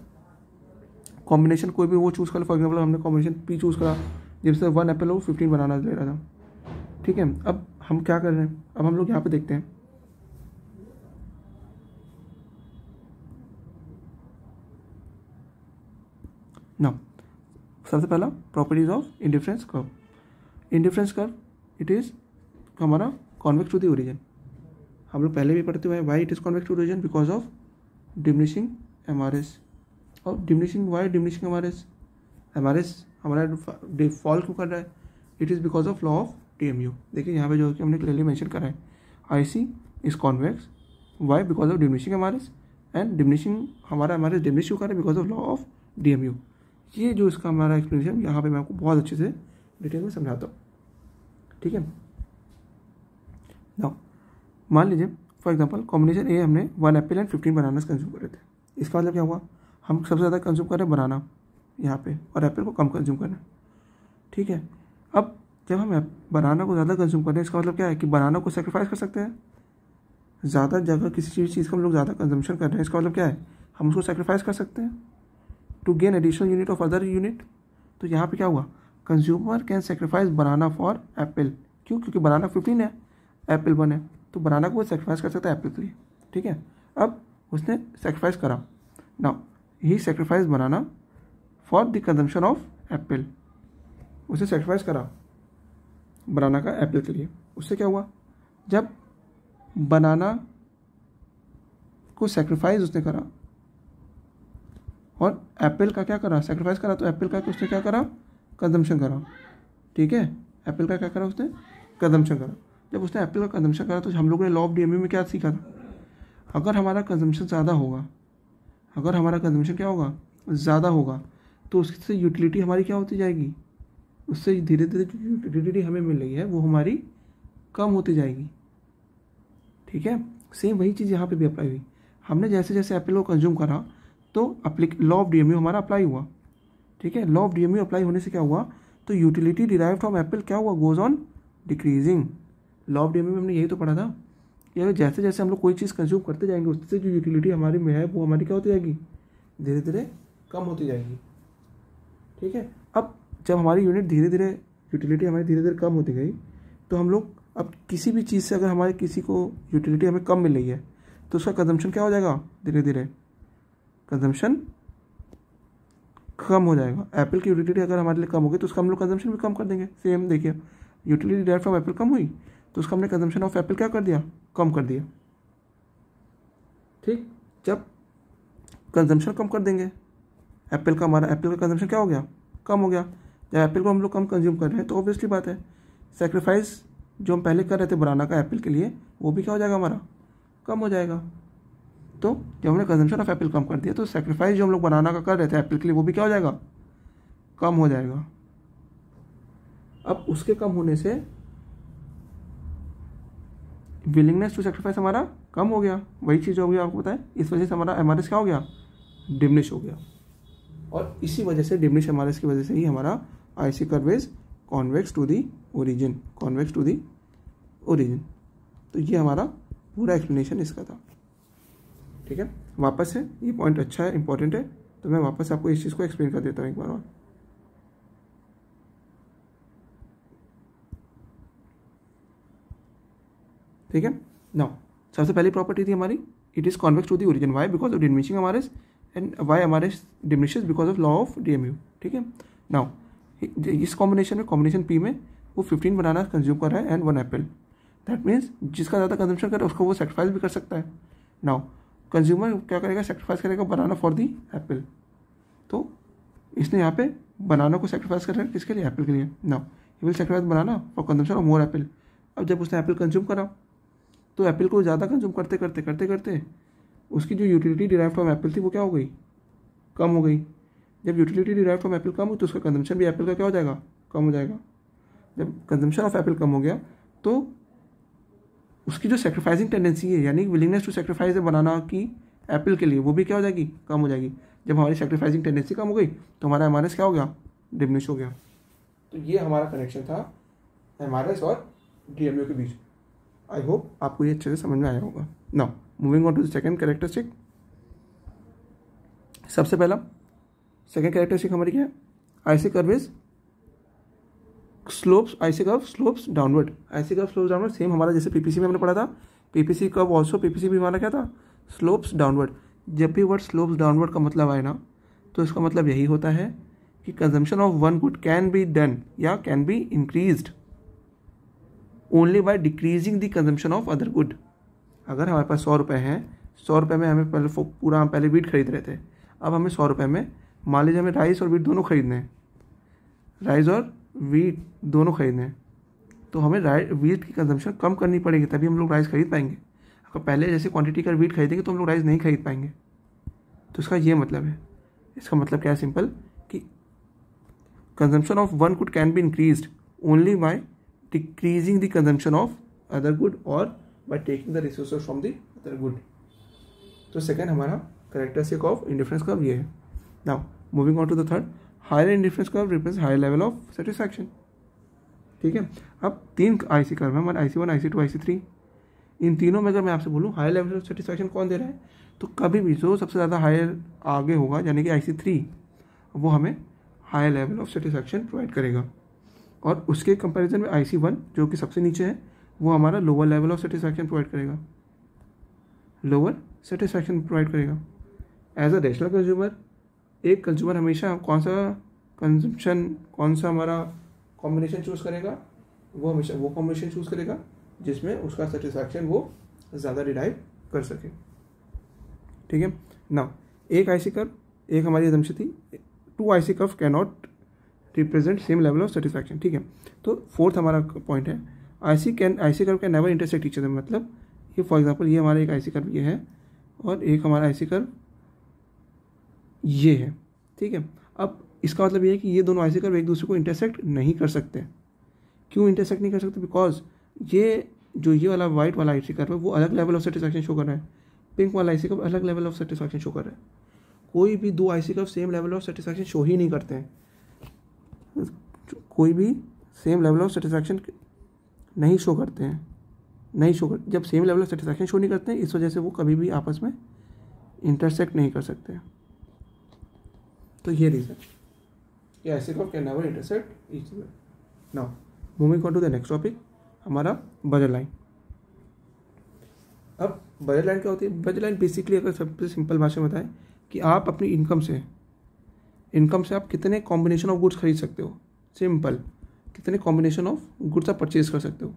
Speaker 1: कॉम्बिनेशन कोई भी वो चूज़ कर लो, फॉर एग्जाम्पल हमने कॉम्बिनेशन पी चूज़ करा जिससे 1 एप्पल हो 15 बनाना ले रहा था। ठीक है, अब हम क्या कर रहे हैं, अब हम लोग यहाँ पे देखते हैं, नाउ सबसे पहला properties of indifference curve. Indifference curve it is हमारा कॉन्वेक्स टू दी ओरिजिन। हम लोग पहले भी पढ़ते हुए why it is convex to origin, because of diminishing MRS. और डिमिनिशिंग वाई डिमिनिशिंग एमआरएस हमारा फॉल क्यों कर रहा है, it is because of law of TMU. देखिए यहाँ पे जो कि हमने क्लियरली मेंशन करा है, IC is convex, Y because of diminishing MRS, and diminishing हमारा एमआरएस डिमिनिश क्यों कर रहा है because of law of DMU। ये जो इसका हमारा एक्सप्लेनेशन यहाँ पे मैं आपको बहुत अच्छे से डिटेल में समझाता हूँ, ठीक है। नाउ मान लीजिए फॉर एग्जांपल कॉम्बिनेशन ए हमने 1 एप्पल एंड 15 बनानास कंज्यूम कर रहे थे। इसका मतलब क्या हुआ, हम सबसे ज़्यादा कंज्यूम कर रहे हैं बनाना यहाँ पे और एप्पल को कम कंज्यूम करना, ठीक है। अब जब हम बनाना को ज़्यादा कंज्यूम कर रहे हैं इसका मतलब क्या है कि बनाना को सेक्रीफाइस कर सकते हैं। ज़्यादा जगह किसी चीज़ का हम लोग ज़्यादा कंजम्पशन कर रहे हैं इसका मतलब क्या है, हम उसको सेक्रीफाइस कर सकते हैं to gain additional unit of other unit. तो यहाँ पे क्या हुआ, consumer can sacrifice banana for apple. क्यों, क्योंकि बनाना 15 है, एप्पल 1 है, तो बनाना को सेक्रीफाइस कर सकता है एप्पल के लिए, ठीक है। अब उसने सेक्रीफाइस करा, now he sacrifice banana for the consumption of Apple. उसने सेक्रीफाइस करा बनाना का एप्पल के लिए। उससे क्या हुआ, जब बनाना को सेक्रीफाइस उसने करा और एप्पल का क्या करा, सेक्रीफाइस करा, तो एप्पल का उसने क्या करा, कंजम्पशन करा, ठीक है। एप्पल का क्या करा उसने, कंजम्पशन करा। जब उसने एप्पल का कंजम्पशन करा तो हम लोगों ने लॉ ऑफ DMU में क्या सीखा था, अगर हमारा कंजम्पशन ज़्यादा होगा, अगर हमारा कंजम्पशन क्या होगा, ज़्यादा होगा, तो उससे यूटिलिटी हमारी क्या होती जाएगी, उससे धीरे धीरे जो यूटिलिटी हमें मिल रही है वो हमारी कम होती जाएगी, ठीक है। सेम वही चीज़ यहाँ पे भी अप्लाई हुई। हमने जैसे जैसे एप्पल को कंज्यूम करा तो लॉ ऑफ DMU हमारा अप्लाई हुआ, ठीक है। लॉ ऑफ DMU अप्लाई होने से क्या हुआ, तो यूटिलिटी डिराइव फ्रॉम एप्पल क्या हुआ, goes on decreasing. Law of DMU में हमने यही तो पढ़ा था कि जैसे जैसे हम लोग कोई चीज़ कंज्यूम करते जाएंगे उससे जो यूटिलिटी हमारी में है वो हमारी क्या होती जाएगी, धीरे धीरे कम होती जाएगी, ठीक है। अब जब हमारी यूटिलिटी हमारी धीरे धीरे कम होती गई तो हम लोग अब किसी भी चीज़ से अगर हमारे किसी को यूटिलिटी हमें कम मिल रही है तो उसका कंजम्पशन क्या हो जाएगा, धीरे धीरे कंजम्पशन कम हो जाएगा। एप्पल की यूटिलिटी अगर हमारे लिए कम होगी तो उसका हम लोग कंजम्पशन भी कम कर देंगे। सेम देखिए, यूटिलिटी डायरेक्ट फ्रॉम एप्पल कम हुई तो उसका हमने कंजम्पशन ऑफ एप्पल क्या कर दिया, कम कर दिया, ठीक। जब कंजम्पशन कम कर देंगे एप्पल का, हमारा एप्पल का कंजम्पशन क्या हो गया, कम हो गया। जब एप्पल को हम लोग कम कंज्यूम कर रहे हैं तो ऑब्वियसली बात है सेक्रीफाइस जो हम पहले कर रहे थे बनाना का एप्पल के लिए वो भी क्या हो जाएगा, हमारा कम हो जाएगा। तो जब हमने कंजम्पशन ऑफ एप्पल कम कर दिया तो सेक्रीफाइस जो हम लोग बनाना का कर रहे थे एप्पल के लिए वो भी क्या हो जाएगा, कम हो जाएगा। अब उसके कम होने से विलिंगनेस टू सेक्रीफाइस हमारा कम हो गया, वही चीज़ हो गई आपको पता है। इस वजह से हमारा एमआरएस क्या हो गया, डिमिनिश हो गया, और इसी वजह से डिमिनिश एमआरएस की वजह से ही हमारा IC curve is convex to the origin, convex to the origin. तो ये हमारा पूरा एक्सप्लेनेशन इसका था, ठीक है। वापस से ये पॉइंट अच्छा है, इंपॉर्टेंट है, तो मैं वापस आपको इस चीज़ को एक्सप्लेन कर देता हूँ एक बार और। ठीक है, नाउ सबसे पहली प्रॉपर्टी थी हमारी, it is convex to the origin, why because of diminishing MRS, and why MRS diminishes because of law of DMU, ठीक है। नाउ इस कॉम्बिनेशन में, कॉम्बिनेशन P में वो 15 बनाना कंज्यूम कर रहा है एंड 1 एप्पल, दैट मीन्स जिसका ज़्यादा कंजम्पशन कर रहा है उसको वो सेक्रीफाइस भी कर सकता है। नाउ कंज्यूमर क्या करेगा, सेक्रीफाइस करेगा बनाना फॉर दी एप्पल। तो इसने यहाँ पे बनाना को सेक्रीफाइस कर रहा है किसके लिए, एप्पल के लिए। Now he will sacrifice banana for consumption of more Apple. अब जब उसने एप्पल कंज्यूम करा तो एप्पल को ज़्यादा कंज्यूम करते करते करते करते उसकी जो यूटिलिटी डिराइव फ्रॉम एप्पल थी वो क्या हो गई, कम हो गई। जब यूटिलिटी डिराइव फ्रॉम एप्पल कम हुई तो उसका कंजम्पशन भी एप्पल का क्या हो जाएगा, कम हो जाएगा। जब कंजम्पशन ऑफ एप्पल कम हो गया तो उसकी जो सेक्रीफाइसिंग टेंडेंसी है, यानी विलिंगनेस टू सेक्रीफाइस है बनाना की एप्पल के लिए, वो भी क्या हो जाएगी, कम हो जाएगी। जब हमारी सेक्रीफाइसिंग टेंडेंसी कम हो गई तो हमारा एमआरएस क्या हो गया, डिमिनिश हो गया। तो ये हमारा कनेक्शन था एमआरएस और DMU के बीच। आई होप आपको ये अच्छे से समझ में आया होगा। Now moving on to the second characteristic. सबसे पहला सेकंड कैरेक्टरिस्टिक हमारी क्या है, IC curve is slopes, IC curve slopes downward. IC curve slopes downward same हमारा जैसे PPC में हमने पढ़ा था, PPC कर्व ऑल्सो, PPC भी हमारा क्या था, स्लोप्स डाउनवर्ड। जब भी वर्ड स्लोप्स डाउनवर्ड का मतलब आए ना तो इसका मतलब यही होता है कि consumption of one good can be done या can be increased only by decreasing the consumption of other good. अगर हमारे पास 100 रुपये हैं, 100 रुपये में हमें पहले हम पहले वीट खरीद रहे थे, अब हमें 100 रुपये में मान लीजिए हमें राइस और वीट दोनों खरीदने हैं, राइस और वीट दोनों खरीदने हैं, तो हमें वीट की कंजम्पशन कम करनी पड़ेगी, तभी हम लोग राइस खरीद पाएंगे। अगर पहले जैसे क्वांटिटी का वीट खरीदेंगे तो हम लोग राइस नहीं खरीद पाएंगे। तो इसका ये मतलब है, इसका मतलब क्या है सिंपल, कि consumption of one good can be increased only by decreasing the consumption of other good और by taking the resources from the other good. तो सेकंड हमारा कैरेक्टरिस्टिक ऑफ इंडिफरेंस कर्व ये है। Now moving on to the third, higher indifference curve represents higher level of satisfaction. ठीक है, अब 3 IC curve है हमारे, IC1, IC2, IC3। इन तीनों में अगर मैं आपसे बोलूँ हायर लेवल ऑफ सेटिस्फैक्शन कौन दे रहा है, तो कभी भी जो सबसे ज़्यादा हायर आगे होगा यानी कि IC3, वो हमें higher level of satisfaction provide करेगा। और उसके कंपैरिजन में IC1 जो कि सबसे नीचे है, वो हमारा lower level of satisfaction provide करेगा, लोअर सेटिस्फैक्शन प्रोवाइड करेगा। एज अ रैशनल कंज्यूमर, एक कंज्यूमर हमेशा कौन सा हमारा कॉम्बिनेशन चूज़ करेगा, वो हमेशा वो कॉम्बिनेशन चूज़ करेगा जिसमें उसका सेटिस्फैक्शन वो ज़्यादा डिराइव कर सके। ठीक है ना, एक IC कर्व, एक हमारी assumption थी 2 IC curve can not represent same level of satisfaction. ठीक है, तो फोर्थ हमारा पॉइंट है IC curve can never intersect each other. मतलब ये फॉर एग्जांपल ये हमारा एक IC कर्व ये है और एक हमारा IC कर्व ये है। ठीक है, अब इसका मतलब ये है कि ये दोनों IC कर्व एक दूसरे को इंटरसेक्ट नहीं कर सकते। क्यों इंटरसेक्ट नहीं कर सकते? बिकॉज ये वाला वाइट वाला IC कर्व है वो अलग लेवल ऑफ सेटिस्फैक्शन शो कर रहा है, पिंक वाला IC कर्व अलग लेवल ऑफ सेटिस्फैक्शन शो कर रहा है। कोई भी 2 IC curve same level of satisfaction show ही नहीं करते हैं, कोई भी सेम लेवल ऑफ सेटिस्फैक्शन नहीं शो करते हैं, जब same level of satisfaction show नहीं करते हैं, इस वजह से वो कभी भी आपस में इंटरसेक्ट नहीं कर सकते। तो ये रीज़न, ये IC curve can never intersect each other. Now moving on to the next topic, हमारा बजट लाइन। अब बजट लाइन क्या होती है? बजट लाइन बेसिकली अगर सबसे सिंपल भाषा में बताएं कि आप अपनी इनकम से आप कितने कॉम्बिनेशन ऑफ गुड्स खरीद सकते हो, सिंपल, कितने कॉम्बिनेशन ऑफ गुड्स आप परचेज कर सकते हो।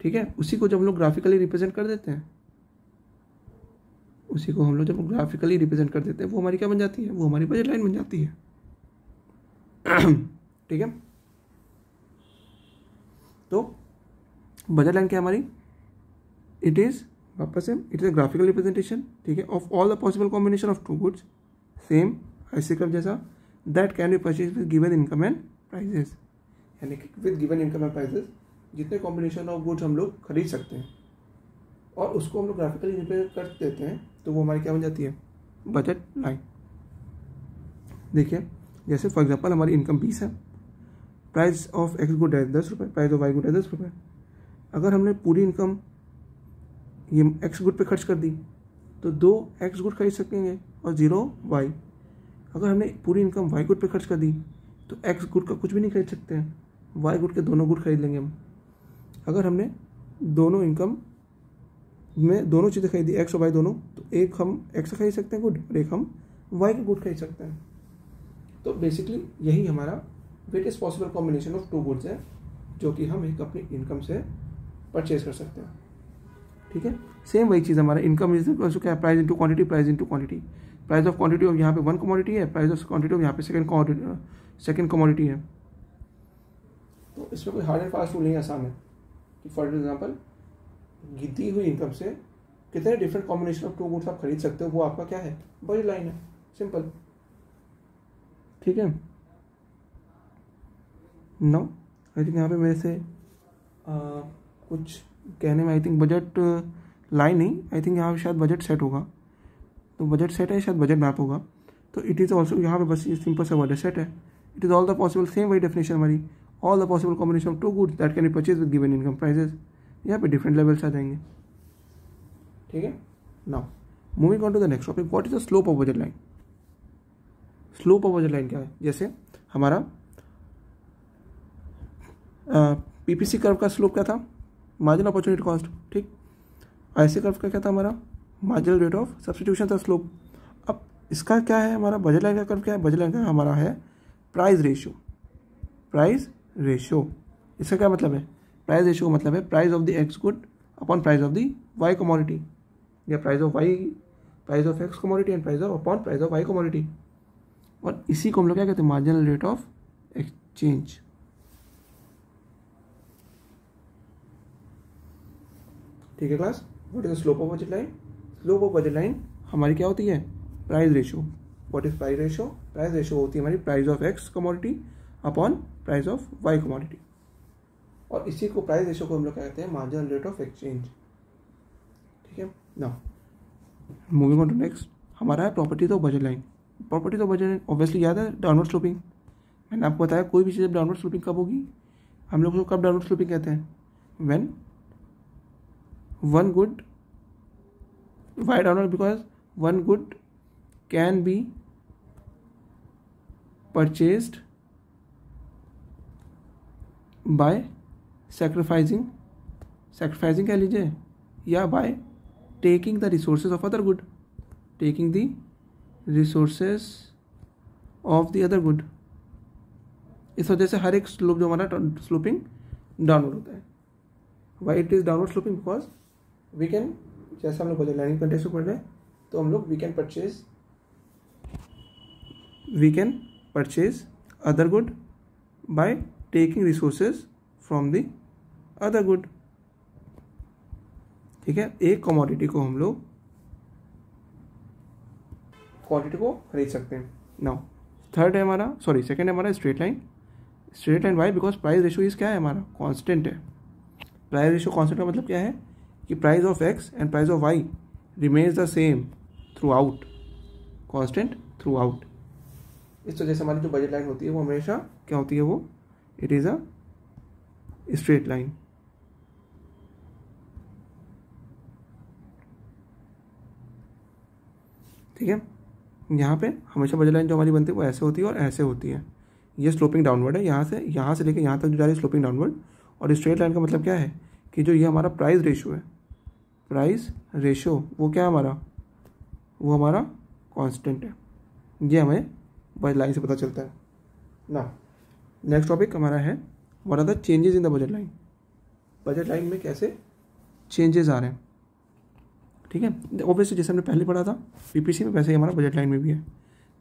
Speaker 1: ठीक है, उसी को जब हम लोग ग्राफिकली रिप्रेजेंट कर देते हैं, वो हमारी क्या बन जाती है? वो हमारी बजट लाइन बन जाती है। ठीक है, तो बजट लाइन क्या हमारी? It is a graphical representation, ठीक है, of all the possible combination of 2 goods same IC curve जैसा, that can be purchase with given income and prices. यानी कि with given income and prices जितने combination of goods हम लोग खरीद सकते हैं और उसको हम लोग ग्राफिकली रिप्रेजेंट कर देते हैं, तो वो हमारी क्या बन जाती है? Budget line. देखिए, जैसे फॉर एग्जांपल हमारी इनकम 20 है, प्राइस ऑफ X गुड है 10 रुपये, प्राइस ऑफ Y गुड है 10 रुपये। अगर हमने पूरी इनकम ये X गुड पे खर्च कर दी तो 2 X गुड खरीद सकेंगे और 0 Y। अगर हमने पूरी इनकम Y गुड पे खर्च कर दी तो X गुड का कुछ भी नहीं खरीद सकते हैं, Y गुड के दोनों गुड खरीद लेंगे हम। अगर हमने दोनों इनकम में दोनों चीज़ें खरीदी, X और Y दोनों, तो एक हम X खरीद सकते हैं गुड और एक हम Y के गुड खरीद सकते हैं। तो बेसिकली यही हमारा greatest possible combination of 2 goods है जो कि हम एक अपनी इनकम से परचेज कर सकते हैं। ठीक है, सेम वही चीज़ हमारा इनकम इज इक्वल टू क्या? Price into quantity, price of quantity of यहाँ पे 1 कमोडिटी है, प्राइस ऑफ क्वांटिटी ऑफ यहाँ पे सेकंड कमोडिटी है। तो इसमें कोई हार्ड एंड फास्ट रूल नहीं आसान है कि फॉर एग्जाम्पल दी हुई इनकम से कितने डिफरेंट कॉम्बिनेशन ऑफ 2 गुड्स आप खरीद सकते हो, वो आपका क्या है? बजट लाइन है, सिंपल। ठीक है, नो आई थिंक यहाँ पे मेरे से कुछ कहने में आई थिंक बजट लाइन नहीं, आई थिंक यहाँ पे शायद बजट सेट होगा, तो बजट सेट है, शायद बजट मैप होगा। तो इट इज़ ऑल्सो, यहाँ पे बस सिंपल सा वर्ड है, सेट है। It is all the possible, same वही डेफिनेशन हमारी, all the possible combination of 2 goods that can be purchase with given income prices. यहाँ पे डिफरेंट लेवल्स आ जाएंगे। ठीक है, now moving on to the next topic, what is the slope of budget line. Slope of budget line क्या है? जैसे हमारा PPC कर्व का स्लोप क्या था? Marginal opportunity cost. ठीक, IC कर्व का क्या था? हमारा मार्जिनल रेट ऑफ सब्स्टिट्यूशन था स्लोप। अब इसका क्या है? हमारा बजट लाइन का कर्व क्या है? बजट लाइन का हमारा है प्राइस रेशियो। इसका क्या मतलब है? प्राइस रेशियो का मतलब है price of the X good upon price of the Y commodity, या price of X commodity and price of upon price of Y commodity. और इसी को हम लोग क्या कहते हैं? Marginal rate of exchange. ठीक है class. What is the slope of budget line? Slope of budget line हमारी क्या होती है? Price ratio. What is price ratio? Price ratio होती है हमारी price of X commodity upon price of Y commodity, और इसी को प्राइस रेशियो को हम लोग क्या कहते हैं? Marginal rate of exchange. ठीक है। Now moving on to next, हमारा है properties of budget line. Properties of budget line obviously याद है डाउनवर्ड स्लोपिंग। मैंने आपको बताया कोई भी चीज़ डाउनवर्ड स्लोपिंग कब होगी, हम लोग कब डाउनवर्ड स्लोपिंग कहते हैं? When one good, why downward? Because one good can be purchased by sacrificing कह लीजिए, या by taking the resources of other good, taking the resources of the other good. इस वजह से हर एक स्लोप जो हमारा स्लोपिंग डाउनवर्ड होता है। Why it is downward sloping? Because we can, जैसे हम लोग बजट लाइन कंटेक्स्ट में पढ़ रहे हैं, तो हम लोग we can purchase other good by taking resources from the other good. ठीक है, एक कमोडिटी को हम लोग क्वांटिटी को खरीद सकते हैं। नाउ सेकंड है हमारा straight line. Straight line why? Because price ratio is क्या है हमारा? कांस्टेंट है। प्राइस रेशियो कांस्टेंट का मतलब क्या है कि price of X and price of Y remains the same throughout, constant throughout. इस वजह से हमारी जो बजट लाइन होती है वो हमेशा क्या होती है? वो it is a straight line. ठीक है, यहाँ पे हमेशा बजट लाइन जो हमारी बनती है वो ऐसे होती है और ऐसे होती है। ये स्लोपिंग डाउनवर्ड है, यहाँ से लेके यहाँ तक जो जा रही है स्लोपिंग डाउनवर्ड। और स्ट्रेट लाइन का मतलब क्या है कि जो ये हमारा प्राइस रेशियो है, प्राइस रेशियो वो क्या है हमारा? वो हमारा कांस्टेंट है। ये हमें बजट लाइन से पता चलता है ना। नेक्स्ट टॉपिक हमारा है what are the changes in the budget line. Budget line में कैसे चेंजेस आ रहे हैं? ठीक है, ऑब्वियसली जैसे हमने पहले पढ़ा था पीपीसी में, वैसे ही हमारा बजट लाइन में भी है।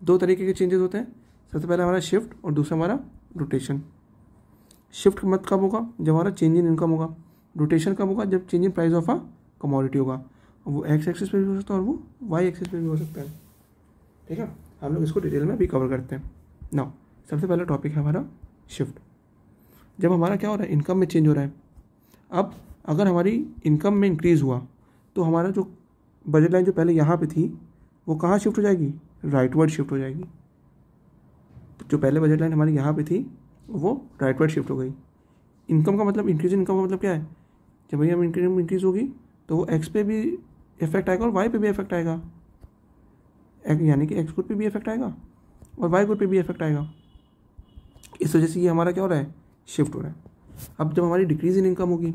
Speaker 1: दो तरीके के चेंजेस होते हैं। सबसे पहले हमारा शिफ्ट और दूसरा हमारा रोटेशन। शिफ्ट मत कब होगा? जब हमारा चेंज इन इनकम होगा। रोटेशन कब होगा? जब change in price of a commodity होगा। वो एक्स एक्सिस पे भी हो सकता है और वो वाई एक्सिस पे भी हो सकता है। ठीक है, हम लोग इसको डिटेल में भी कवर करते हैं। नाउ सबसे पहला टॉपिक है हमारा शिफ्ट। जब हमारा क्या हो रहा है? इनकम में चेंज हो रहा है। अब अगर हमारी इनकम में इंक्रीज़ हुआ तो हमारा जो बजट लाइन जो पहले यहाँ पे थी वो कहाँ शिफ्ट हो जाएगी? राइटवर्ड शिफ्ट हो जाएगी। जो पहले बजट लाइन हमारी यहाँ पे थी वो राइटवर्ड शिफ्ट हो गई। इनकम का मतलब, इंक्रीज इनकम का मतलब क्या है? जब भैया हम इनकम इंक्रीज होगी तो वो एक्स पे भी इफेक्ट आएगा और वाई पे भी इफेक्ट आएगा। यानी कि एक्स गुड पे भी इफेक्ट आएगा और वाई गुड पे भी इफेक्ट आएगा। इस वजह से ये हमारा क्या हो रहा है? शिफ्ट हो रहा है। अब जब हमारी डिक्रीज इन इनकम होगी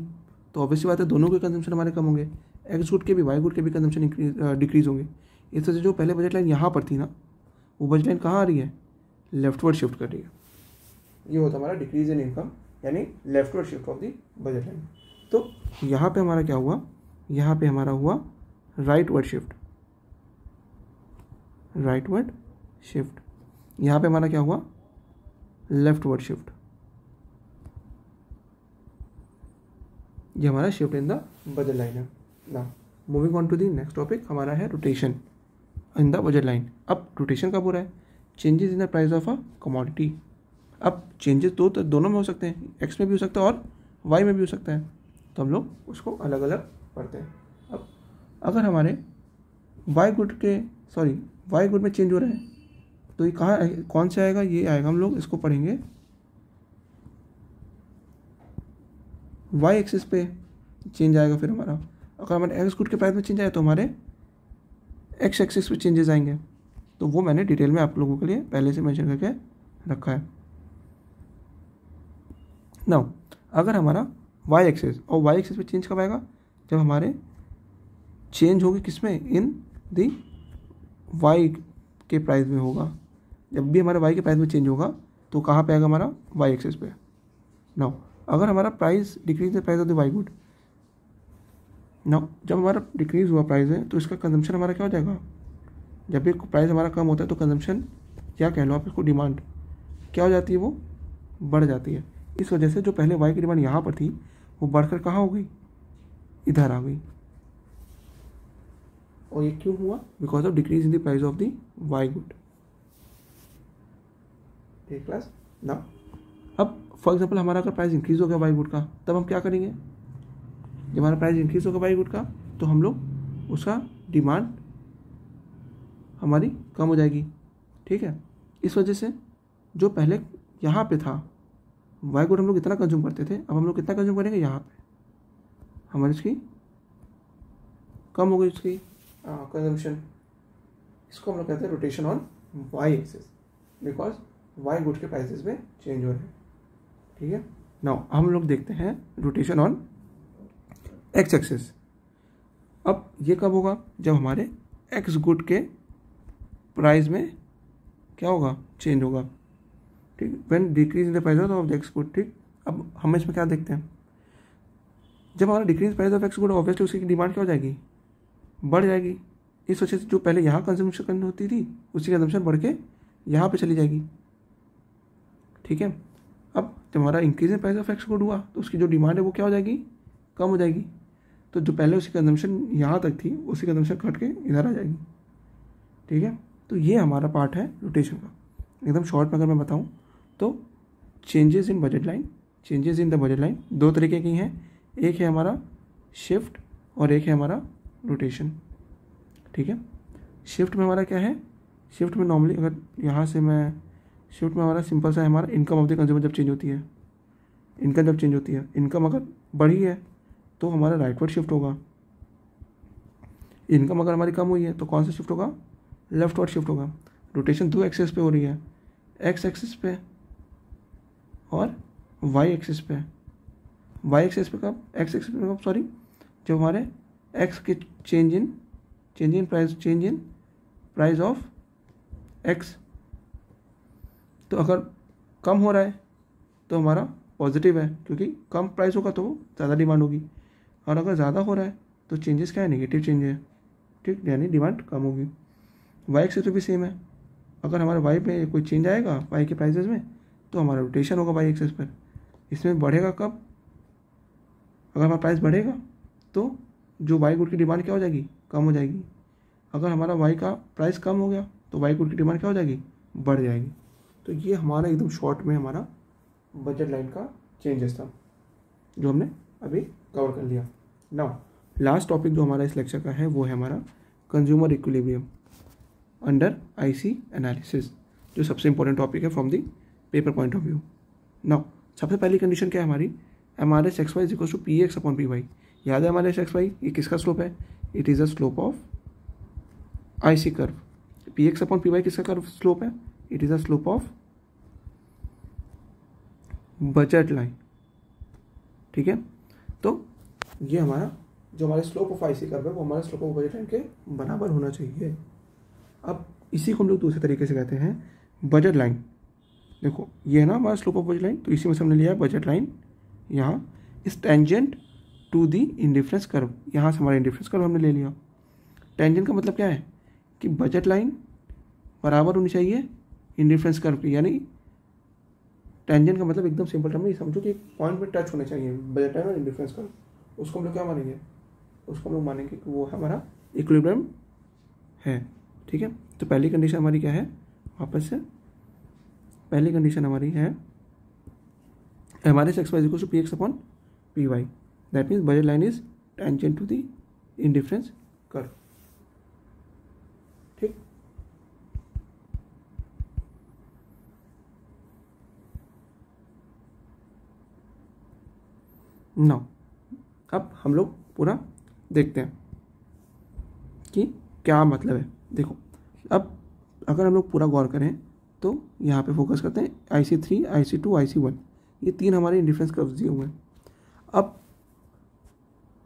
Speaker 1: तो ऑब्वियसली बात है दोनों के कंजम्पशन हमारे कम होंगे, एक्स गुड के भी वाई गुड के भी कंजम्पशन डिक्रीज होंगे। इस वजह से जो पहले बजट लाइन यहाँ पर थी ना, वो बजट लाइन कहाँ आ रही है? लेफ्टवर्ड शिफ्ट कर रही है। ये होता हमारा डिक्रीज इन इनकम, यानी leftward shift of the budget line. तो यहाँ पे हमारा क्या हुआ? यहाँ पे हमारा हुआ राइटवर्ड शिफ्ट। Rightward shift. यहाँ पे हमारा क्या हुआ? Leftward shift. ये हमारा shift in the budget line है ना। Moving on to the next topic हमारा है rotation in the budget line. अब रोटेशन कब हो रहा है? Changes in the price of a commodity. अब चेंजेस दोनों में हो सकते हैं, एक्स में भी हो सकता है और वाई में भी हो सकता है, तो हम लोग उसको अलग अलग पढ़ते हैं। अब अगर हमारे वाई गुड में चेंज हो रहा है तो ये कौन से आएगा? ये आएगा, हम लोग इसको पढ़ेंगे वाई एक्सिस पे चेंज आएगा। फिर हमारा अगर हमारे एक्स गुड के प्राइस में चेंज आए तो हमारे एक्स एक्सिस पे चेंजेस आएंगे। तो वो मैंने डिटेल में आप लोगों के लिए पहले से मेंशन करके रखा है। नाउ अगर हमारा वाई एक्सिस पे चेंज कब आएगा? जब हमारे चेंज होगी किसमें? इन दी वाई के प्राइस में होगा। जब भी हमारा वाई के प्राइस में चेंज होगा तो कहाँ पे आएगा? हमारा वाई एक्सिस पे। नाउ अगर हमारा price decrease the price of the Y good, now जब हमारा डिक्रीज हुआ प्राइस है तो इसका कंजम्पशन हमारा क्या हो जाएगा? जब भी प्राइस हमारा कम होता है तो कंजम्पशन, क्या कह लो आप इसको, डिमांड क्या हो जाती है? वो बढ़ जाती है। इस वजह से जो पहले वाई की डिमांड यहाँ पर थी वो बढ़कर कहाँ हो गई? इधर आ गई। और ये क्यों हुआ? Because of decrease in the price of the Y good. ठीक क्लास। ना अब फॉर एग्जाम्पल हमारा अगर प्राइस इंक्रीज हो गया वाई गुड का, तब हम क्या करेंगे? जब हमारा प्राइस इंक्रीज होगा वाई गुड का, तो हम लोग उसका डिमांड हमारी कम हो जाएगी। ठीक है, इस वजह से जो पहले यहाँ पे था वाई गुड हम लोग इतना कंज्यूम करते थे, अब हम लोग कितना कंज्यूम करेंगे? यहाँ पे हमारी इसकी कम हो गई उसकी कंजम्पशन। इसको हम लोग कहते हैं rotation on Y axis, because Y good के प्राइसेस में चेंज हो रहे हैं। ठीक है, नाउ हम लोग देखते हैं रोटेशन ऑन एक्स एक्सिस। अब ये कब होगा? जब हमारे एक्स गुड के प्राइस में क्या होगा? चेंज होगा। ठीक, when decrease in the price of X good. ठीक, अब हम इसमें क्या देखते हैं? जब हमारा decrease price of X good, obviously उसकी डिमांड क्या हो जाएगी? बढ़ जाएगी। इस वजह से जो पहले यहाँ कंजम्पशन होती थी उसी कंजम्पशन बढ़ के यहाँ पे चली जाएगी। ठीक है, अब जब हमारा increase in price of X good हुआ तो उसकी जो डिमांड है वो क्या हो जाएगी? कम हो जाएगी। तो जो पहले उसकी कंजम्पशन यहाँ तक थी उसी कंजम्पशन घट के इधर आ जाएगी। ठीक है, तो ये हमारा पार्ट है रोटेशन का। एकदम शॉर्ट में अगर मैं बताऊँ तो changes in budget line, changes in the budget line दो तरीके की हैं। एक है हमारा शिफ्ट और एक है हमारा रोटेशन। ठीक है, शिफ्ट में हमारा क्या है? शिफ्ट में नॉर्मली अगर यहाँ से मैं शिफ्ट में हमारा सिंपल सा है, हमारा इनकम ऑफ द कंज्यूमर जब चेंज होती है, इनकम जब चेंज होती है, इनकम अगर बढ़ी है तो हमारा राइटवर्ड शिफ्ट होगा। इनकम अगर हमारी कम हुई है तो कौन सा शिफ्ट होगा? लेफ्टवर्ड शिफ्ट होगा। रोटेशन दो एक्सिस पे हो रही है, एक्स एक्सिस पे और वाई एक्सिस पे। वाई एक्सिस पे कब? एक्स एक्सिस पे कब? सॉरी, जब हमारे एक्स के change in price of x. तो अगर कम हो रहा है तो हमारा पॉजिटिव है, क्योंकि कम प्राइस होगा तो ज़्यादा डिमांड होगी, और अगर ज़्यादा हो रहा है तो चेंजेस क्या है? नेगेटिव चेंज है। ठीक, यानी डिमांड कम होगी। वाई एक्सिस पे भी सेम है, अगर हमारे वाई पे कोई चेंज आएगा वाई के प्राइसेस में तो हमारा रोटेशन होगा वाई एक्सिस पर। इसमें बढ़ेगा कब? अगर हमारा प्राइस बढ़ेगा तो जो वाई गुड की डिमांड क्या हो जाएगी? कम हो जाएगी। अगर हमारा वाई का प्राइस कम हो गया तो वाई गुड की डिमांड क्या हो जाएगी? बढ़ जाएगी। तो ये हमारा एकदम शॉर्ट में हमारा बजट लाइन का चेंजेस था जो हमने अभी कवर कर लिया। नाउ लास्ट टॉपिक जो हमारा इस लेक्चर का है वो है हमारा consumer equilibrium under IC analysis, जो सबसे इंपॉर्टेंट टॉपिक है from the paper point of view. Now सबसे पहली कंडीशन क्या है हमारी? MRS X Y is equal to P X upon P Y. याद है एमआरएस एक्स वाई ये किसका स्लोप है? It is a slope of IC curve. P X upon P Y किसका कर्व स्लोप है? It is a slope of budget line. ठीक है, तो ये हमारा जो हमारे स्लोप ऑफ आईसी कर्व है वो हमारे स्लोप ऑफ बजट लाइन के बराबर होना चाहिए। अब इसी को हम लोग दूसरे तरीके से कहते हैं बजट लाइन। देखो ये है ना हमारा स्लोप ऑफ बजट लाइन, तो इसी में से हमने लिया है बजट लाइन। यहाँ इस tangent to the indifference curve, यहाँ से हमारा इंडिफरेंस कर्व हमने ले लिया। टेंजेंट का मतलब क्या है? कि बजट लाइन बराबर होनी चाहिए इंडिफरेंस कर्व की, यानी टेंजेंट का मतलब एकदम सिंपल टर्म में समझो कि एक पॉइंट में टच होने चाहिए बजट लाइन और इंडिफरेंस कर्व। उसको हम लोग क्या मानेंगे? उसको हम लोग मानेंगे कि वो हमारा इक्विलिब्रियम है। ठीक है, तो पहली कंडीशन हमारी क्या है? वापस से पहली कंडीशन हमारी है MRS X Y equal to P X upon P Y. That means budget line is tangent to the indifference curve. ठीक, नाउ अब हम लोग पूरा देखते हैं कि क्या मतलब है। देखो अब अगर हम लोग पूरा गौर करें तो यहाँ पे फोकस करते हैं IC3, IC2, IC1, ये तीन हमारे इंडिफरेंस कर्व्स दिए हुए हैं। अब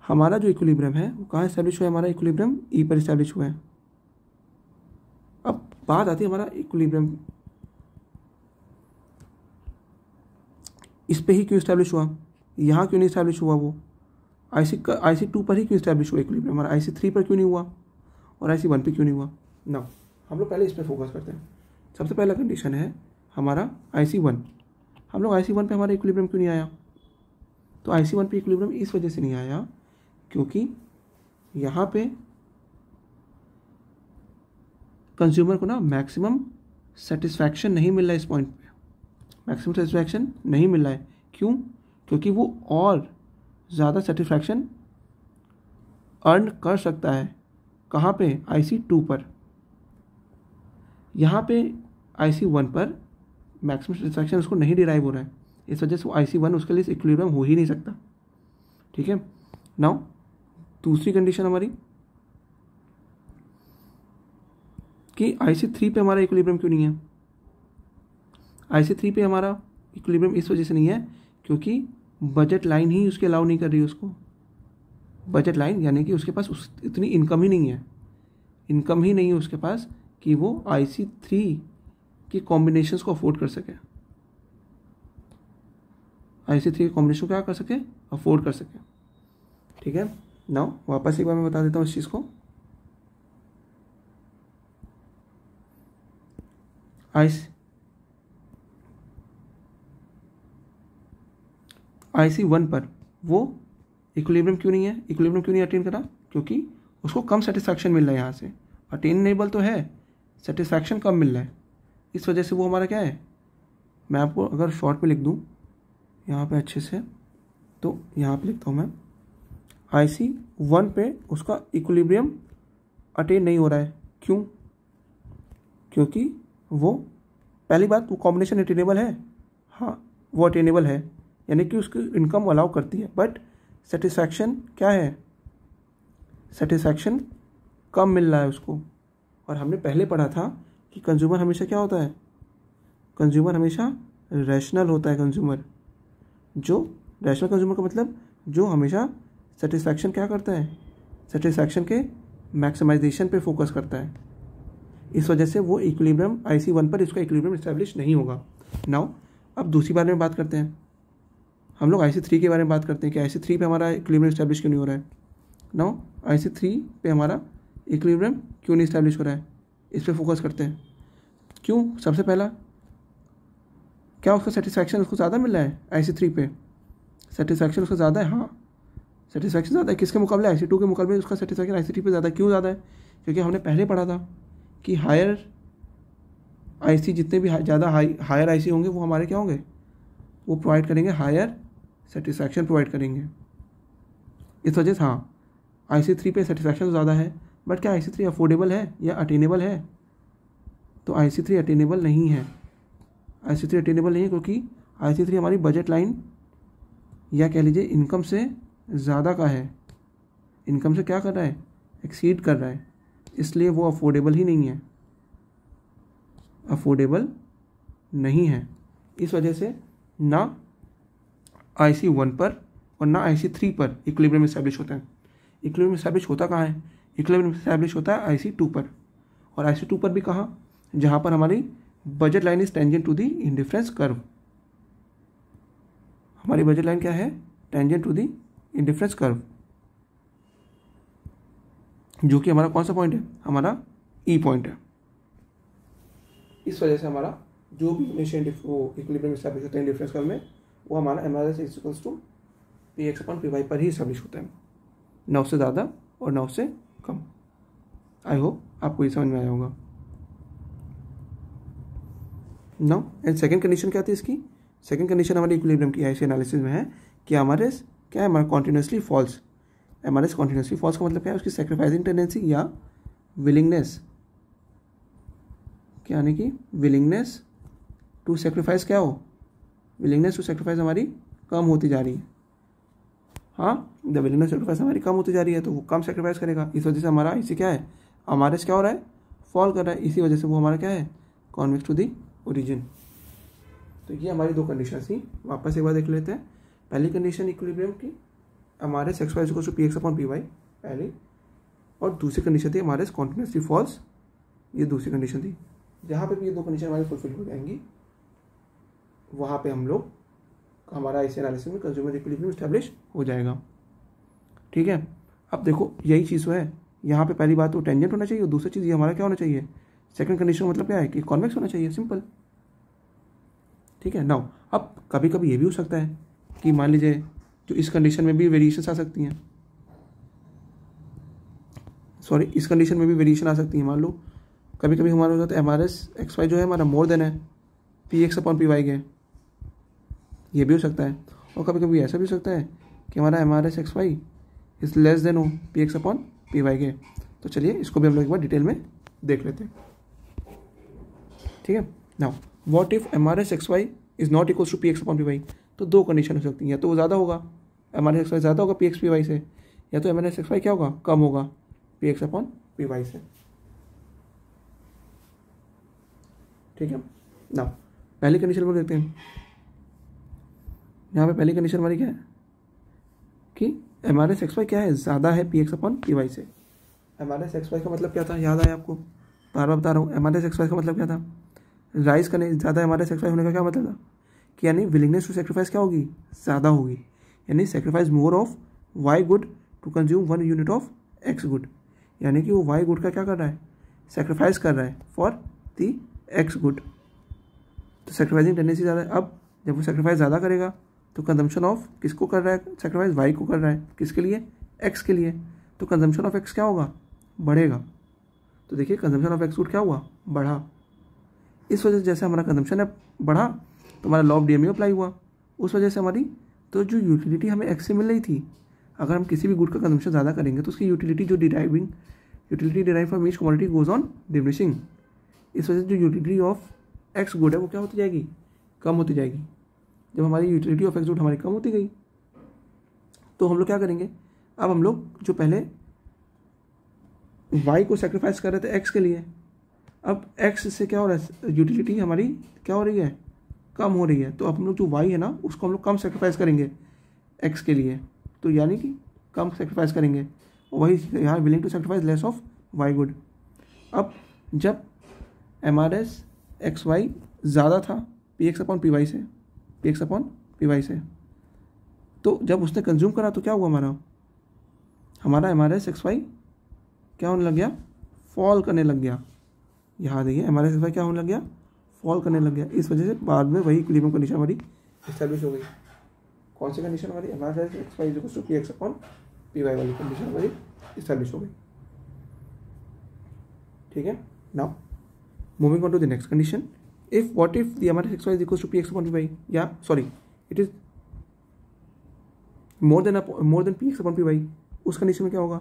Speaker 1: हमारा जो इक्विलिब्रियम है वो कहाँ इस्टेब्लिश हुआ है? हमारा इक्विलिब्रियम ई पर इस्टेब्लिश हुआ है। अब बात आती है हमारा इक्विलिब्रियम इस पे ही क्यों इस्टेब्लिश हुआ, यहाँ क्यों नहीं इस्टेब्लिश हुआ? वो IC2 पर ही क्यों इस्टेब्लिश हुआ इक्विलिब्रियम? हमारा IC3 पर क्यों नहीं हुआ और IC1 पे क्यों नहीं हुआ? ना, हम लोग पहले इस पर फोकस करते हैं। सबसे पहला कंडीशन है हमारा IC1। हम लोग IC1 पे हमारा इक्विलिब्रियम क्यों नहीं आया? तो IC1 पे इक्विलिब्रियम इस वजह से नहीं आया क्योंकि यहाँ पे कंज्यूमर को ना मैक्सिमम सेटिस्फैक्शन नहीं मिल रहा है इस पॉइंट पे, मैक्सिमम सेटिस्फैक्शन नहीं मिल रहा है। क्यों? क्योंकि वो और ज़्यादा सेटिस्फैक्शन अर्न कर सकता है। कहाँ पे? IC2 पर। यहाँ पे IC1 पर मैक्सिमम सेटिस्फैक्शन उसको नहीं डिराइव हो रहा है, इस वजह से वो IC1 उसके लिए इक्विलिब्रियम हो ही नहीं सकता। ठीक है। नाउ दूसरी कंडीशन हमारी कि IC3 पे हमारा इक्विलिब्रियम क्यों नहीं है? IC3 पे हमारा इक्विलिब्रियम इस वजह से नहीं है क्योंकि बजट लाइन ही उसके अलाउ नहीं कर रही है उसको। बजट लाइन यानी कि उसके पास इतनी इनकम ही नहीं है, इनकम ही नहीं है उसके पास कि वो IC3 की कॉम्बिनेशंस को अफोर्ड कर सके, IC3 के कॉम्बिनेशन क्या कर सके? अफोर्ड कर सके। ठीक है। नाउ वापस एक बार मैं बता देता हूँ इस चीज़ को। IC1 पर वो इक्विलिब्रियम क्यों नहीं है? इक्विलिब्रियम क्यों नहीं अटेन करा? क्योंकि उसको कम सेटिस्फैक्शन मिल रहा है यहाँ से। अटेनेबल तो है, सेटिस्फैक्शन कम मिल रहा है, इस वजह से वो हमारा क्या है? मैं आपको अगर शॉर्ट में लिख दूँ यहाँ पे अच्छे से, तो यहाँ पे लिखता हूँ मैं, IC1 पे उसका इक्विलिब्रियम अटेन नहीं हो रहा है। क्यों? क्योंकि वो पहली बात वो कॉम्बिनेशन अटेनेबल है, हाँ वो अटेनेबल है, यानी कि उसकी इनकम अलाउ करती है, बट सेटिस्फैक्शन क्या है? सेटिस्फैक्शन कम मिल रहा है उसको। और हमने पहले पढ़ा था कि कंज्यूमर हमेशा क्या होता है? कंज्यूमर हमेशा रैशनल होता है। कंज्यूमर जो रैशनल कंज्यूमर का मतलब जो हमेशा सेटिस्फैक्शन क्या करता है? सेटिस्फैक्शन के मैक्सिमाइजेशन पे फोकस करता है। इस वजह से वो इक्विलिब्रियम IC1 पर इसका इक्विलिब्रियम इस्टेब्लिश नहीं होगा। नाउ अब दूसरी बारे में बात करते हैं, हम लोग IC3 के बारे में बात करते हैं कि IC3 पे हमारा इक्विलिब्रियम इस्टेब्लिश क्यों नहीं हो रहा है। नाउ IC3 पे हमारा इक्विलिब्रियम क्यों नहीं इस्टेब्लिश हो रहा है, इस पर फोकस करते हैं। क्यों? सबसे पहला क्या उसका सेटिस्फैक्शन उसको ज़्यादा मिल रहा है? IC3 पे सेटिस्फैक्शन उसका ज़्यादा है, हाँ सेटिस्फैक्शन ज़्यादा है। किसके मुकाबले? IC2 के मुकाबले उसका सेटिस्फैक्शन IC3 पे ज़्यादा। क्यों ज़्यादा है? क्योंकि हमने पहले पढ़ा था कि हायर IC जितने भी ज़्यादा हायर IC होंगे वो हमारे क्या होंगे? वो प्रोवाइड करेंगे हायर सेटिस्फैक्शन प्रोवाइड करेंगे। इस वजह से हाँ IC3 पे सेटिस्फैक्शन ज़्यादा है, बट क्या IC3 अफोर्डेबल है या अटेनेबल है? तो IC3 अटेनेबल नहीं है। IC3 अटेनेबल नहीं है क्योंकि IC3 हमारी बजट लाइन या कह लीजिए इनकम से ज़्यादा का है, इनकम से क्या कर रहा है? एक्सीड कर रहा है, इसलिए वो अफोर्डेबल ही नहीं है, अफोर्डेबल नहीं है। इस वजह से ना IC1 पर और ना IC3 पर इक्विलिब्रियम इस्टेब्लिश होता है। इक्विलिब्रियम इस्टेब्लिश होता कहाँ है? इक्विलिब्रियम इस्टेब्लिश होता है IC2 पर, और IC2 पर भी कहाँ? जहाँ पर हमारी budget line is tangent to the indifference curve. हमारी बजट लाइन क्या है? Tangent to the indifference curve, जो कि हमारा कौन सा पॉइंट है? हमारा E पॉइंट है। इस वजह से हमारा जो भी वो इक्विलिब्रियम इस्टेब्लिश होता है इंडिफरेंस कर्व में, वो हमारा MRS इक्वल्स टू PX/PY पर ही इस्टेब्लिश होता है, ना उससे ज़्यादा और ना उससे कम। आई होप आपको ये समझ में आया होगा। नाउ एंड सेकंड कंडीशन क्या थी इसकी? सेकंड कंडीशन हमारी इक्विलिब्रियम की IC एनालिसिस में है कि MRS क्या है? हमारा continuously falls. MRS continuously falls का मतलब क्या है? उसकी सेक्रीफाइसिंग टेंडेंसी या विलिंगनेस, क्या यानी कि विलिंगनेस टू सेक्रीफाइस क्या हो? विलिंगनेस टू सेक्रीफाइस हमारी कम होती जा रही है। हाँ, द विलिंगनेस टू सेक्रीफाइस हमारी कम होती जा रही है, तो वो कम सेक्रीफाइस करेगा। इस वजह से हमारा IC क्या है? MRS क्या हो रहा है? फॉल कर रहा है। इसी वजह से वो हमारा क्या है? Convex to the origin. तो ये हमारी दो कंडीशन थी, वापस एक बार देख लेते हैं। पहली कंडीशन इक्विलिब्रियम की MRS XY equals to PX/PY पहली, और दूसरी कंडीशन थी MRS कॉन्टिन्यूसली फॉल्स, ये दूसरी कंडीशन थी। जहाँ पे भी ये दो कंडीशन हमारी फुलफिल हो जाएंगी, वहाँ पे हम लोग हमारा IC एनालिसिस में कंज्यूमर इक्विलिब्रियम एस्टैब्लिश हो जाएगा। ठीक है। अब देखो यही चीज़ तो है, यहाँ पे पहली बात तो टेंजेंट होना चाहिए, और दूसरी चीज़ ये हमारा क्या होना चाहिए? सेकंड कंडीशन मतलब क्या है? कि कॉन्वेक्स होना चाहिए, सिंपल। ठीक है। नाउ अब कभी कभी ये भी हो सकता है कि मान लीजिए जो इस कंडीशन में भी वेरिएशंस आ सकती हैं, इस कंडीशन में भी वेरिएशन आ सकती है। मान लो कभी कभी हमारा हो जाता है MRS/XY जो है हमारा मोर देन है PX/PY के, ये भी हो सकता है। और कभी कभी ऐसा भी हो सकता है कि हमारा MRS/XY इज लेस देन हो PX/PY के। तो चलिए इसको भी हम लोग एक बार डिटेल में देख लेते हैं, ठीक है। Now what if MRS/XY is not equals to PX/PY। तो दो कंडीशन हो सकती हैं, या तो वो ज़्यादा होगा, MRS/XY ज़्यादा होगा PX/PY से, या तो MRS/XY क्या होगा, कम होगा PX/PY से, ठीक है। नाउ पहली कंडीशन को देखते हैं। यहाँ पे पहली कंडीशन हमारी क्या है कि MRS/XY क्या है, ज़्यादा है PX/PY से। MRS/XY का मतलब क्या था, याद आया आपको, बार बार बता रहा हूँ। MRS/XY का मतलब क्या था, राइज करने ज़्यादा MRS/XY होने का क्या मतलब था कि यानी विलिंगनेस टू सेक्रीफाइस क्या होगी, ज़्यादा होगी, यानी sacrifice more of Y good to consume 1 unit of X good, यानी कि वो वाई गुड का क्या कर रहा है, सेक्रीफाइस कर रहा है फॉर दी एक्स गुड। तो सेक्रीफाइसिंग टेंडेंसी ज़्यादा है। अब जब वो सेक्रीफाइस ज़्यादा करेगा तो कंजम्पशन ऑफ किसको कर रहा है, सेक्रीफाइस वाई को कर रहा है, किसके लिए, एक्स के लिए। तो कंजम्पशन ऑफ एक्स क्या होगा, बढ़ेगा। तो देखिए कंजम्पशन ऑफ एक्स गुड क्या हुआ, बढ़ा। इस वजह से जैसे हमारा कंजम्पशन है बढ़ा तो हमारा लॉ ऑफ DMU अप्लाई हुआ, उस वजह से हमारी तो जो यूटिलिटी हमें एक्स से मिल रही थी, अगर हम किसी भी गुड का कंजम्पशन ज़्यादा करेंगे तो उसकी यूटिलिटी जो utility derive from each commodity goes on diminishing. इस वजह से जो यूटिलिटी ऑफ एक्स गुड है वो क्या होती जाएगी, कम होती जाएगी। जब हमारी यूटिलिटी ऑफ एक्स गुड हमारी कम होती गई तो हम लोग क्या करेंगे, अब हम लोग जो पहले वाई को सेक्रीफाइस कर रहे थे एक्स के लिए, अब एक्स से क्या हो रहा है, यूटिलिटी हमारी क्या हो रही है, कम हो रही है। तो अब हम लोग जो वाई है ना उसको हम लोग कम सेक्रीफाइस करेंगे एक्स के लिए, तो यानी कि कम सेक्रीफाइस करेंगे, वही यहाँ willing to sacrifice less of Y good. अब जब MRS/XY ज़्यादा था PX/PY से, तो जब उसने कंज्यूम करा तो क्या हुआ, हमारा MRS/XY क्या होने लग गया, फॉल करने लग गया। यहाँ देखिए MRS/XY क्या होने लग गया, फॉल करने लग गया। इस वजह से बाद में वही इक्विलिब्रियम कंडीशन हमारी एस्टैब्लिश हो गई। कौन सी कंडीशन हमारी, MRS/XY PX/PY वाली कंडीशन हमारी एस्टैब्लिश हो गई, ठीक है। Now moving on to the next condition, if what if the MRS/XY is equals to PX/PY, या sorry it is more than PX/PY, उस कंडीशन में क्या होगा,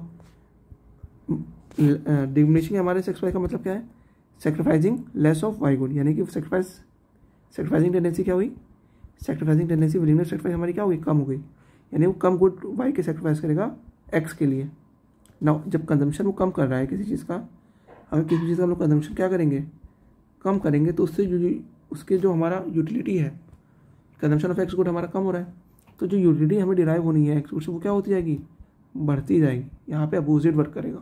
Speaker 1: डिमिनिशिंग MRS/XY का मतलब क्या है, sacrificing less of Y good, यानी कि सेक्रीफाइसिंग टेंडेंसी क्या हुई, सेक्रीफाइसिंग टेंडेंसी विलिंगनेस सेक्रीफाइस हमारी क्या हुई, कम हो गई, यानी वो कम गुड वाई के सेक्रीफाइस करेगा एक्स के लिए। ना जब कंजम्पशन वो कम कर रहा है किसी चीज़ का, अगर किसी चीज़ का हम लोग कंजम्पशन क्या करेंगे, कम करेंगे, तो उससे जो उसके जो हमारा यूटिलिटी है, कंजम्पशन ऑफ एक्स गुड हमारा कम हो रहा है, तो जो यूटिलिटी हमें डिराइव होनी है एक्स गुड से वो क्या होती जाएगी, बढ़ती जाएगी। यहाँ पे अपोजिट वर्क करेगा,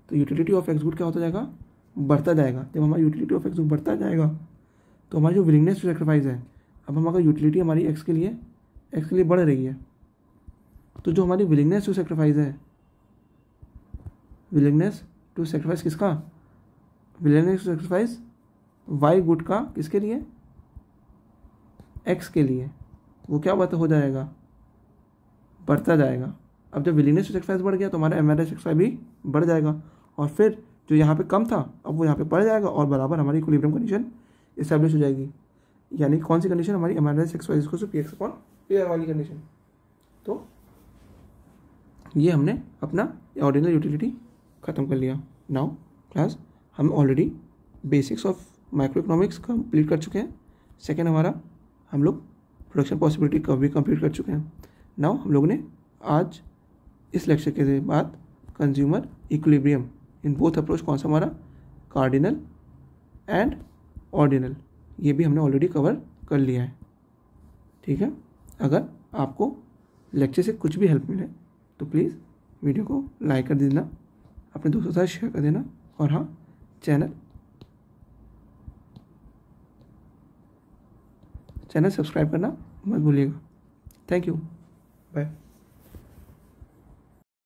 Speaker 1: तो यूटिलिटी ऑफ एक्स गुड क्या होता जाएगा, बढ़ता जाएगा। जब हमारा यूटिलिटी ऑफ एक्स गुड बढ़ता जाएगा तो हमारी जो विलिंगनेस टू सेक्रीफाइस है, अब हम अगर यूटिलिटी हमारी एक्स के लिए बढ़ रही है, तो जो हमारी विलिंगनेस टू सेक्रीफाइस है, विलिंगनेस टू सेक्रीफाइस किसका, willingness to sacrifice Y good का, किसके लिए, एक्स के लिए, वो क्या हो जाएगा, बढ़ता जाएगा। अब जब विलिंगनेस टू सेक्रीफाइस बढ़ गया तो हमारा MRS/XY भी बढ़ जाएगा, और फिर जो यहाँ पे कम था अब वो यहाँ पे बढ़ जाएगा, और बराबर हमारी इक्विलिब्रियम कंडीशन इस्टेब्लिश हो जाएगी। यानी कौन सी कंडीशन, हमारी MRS/XY PX/PY वाली कंडीशन। तो ये हमने अपना ऑर्डिनल यूटिलिटी ख़त्म कर लिया। नाउ क्लास हम already basics of micro economics complete कर चुके हैं। सेकेंड हमारा हम लोग प्रोडक्शन पॉसिबिलिटी का भी कंप्लीट कर चुके हैं। नाउ हम लोग ने आज इस लेक्चर के बाद consumer equilibrium in both approach, कौन सा हमारा, कार्डिनल एंड ऑर्डिनल, ये भी हमने ऑलरेडी कवर कर लिया है, ठीक है। अगर आपको लेक्चर से कुछ भी हेल्प मिले तो प्लीज़ वीडियो को लाइक कर देना, अपने दोस्तों के साथ शेयर कर देना, और हाँ चैनल सब्सक्राइब करना मत भूलिएगा। Thank you, bye.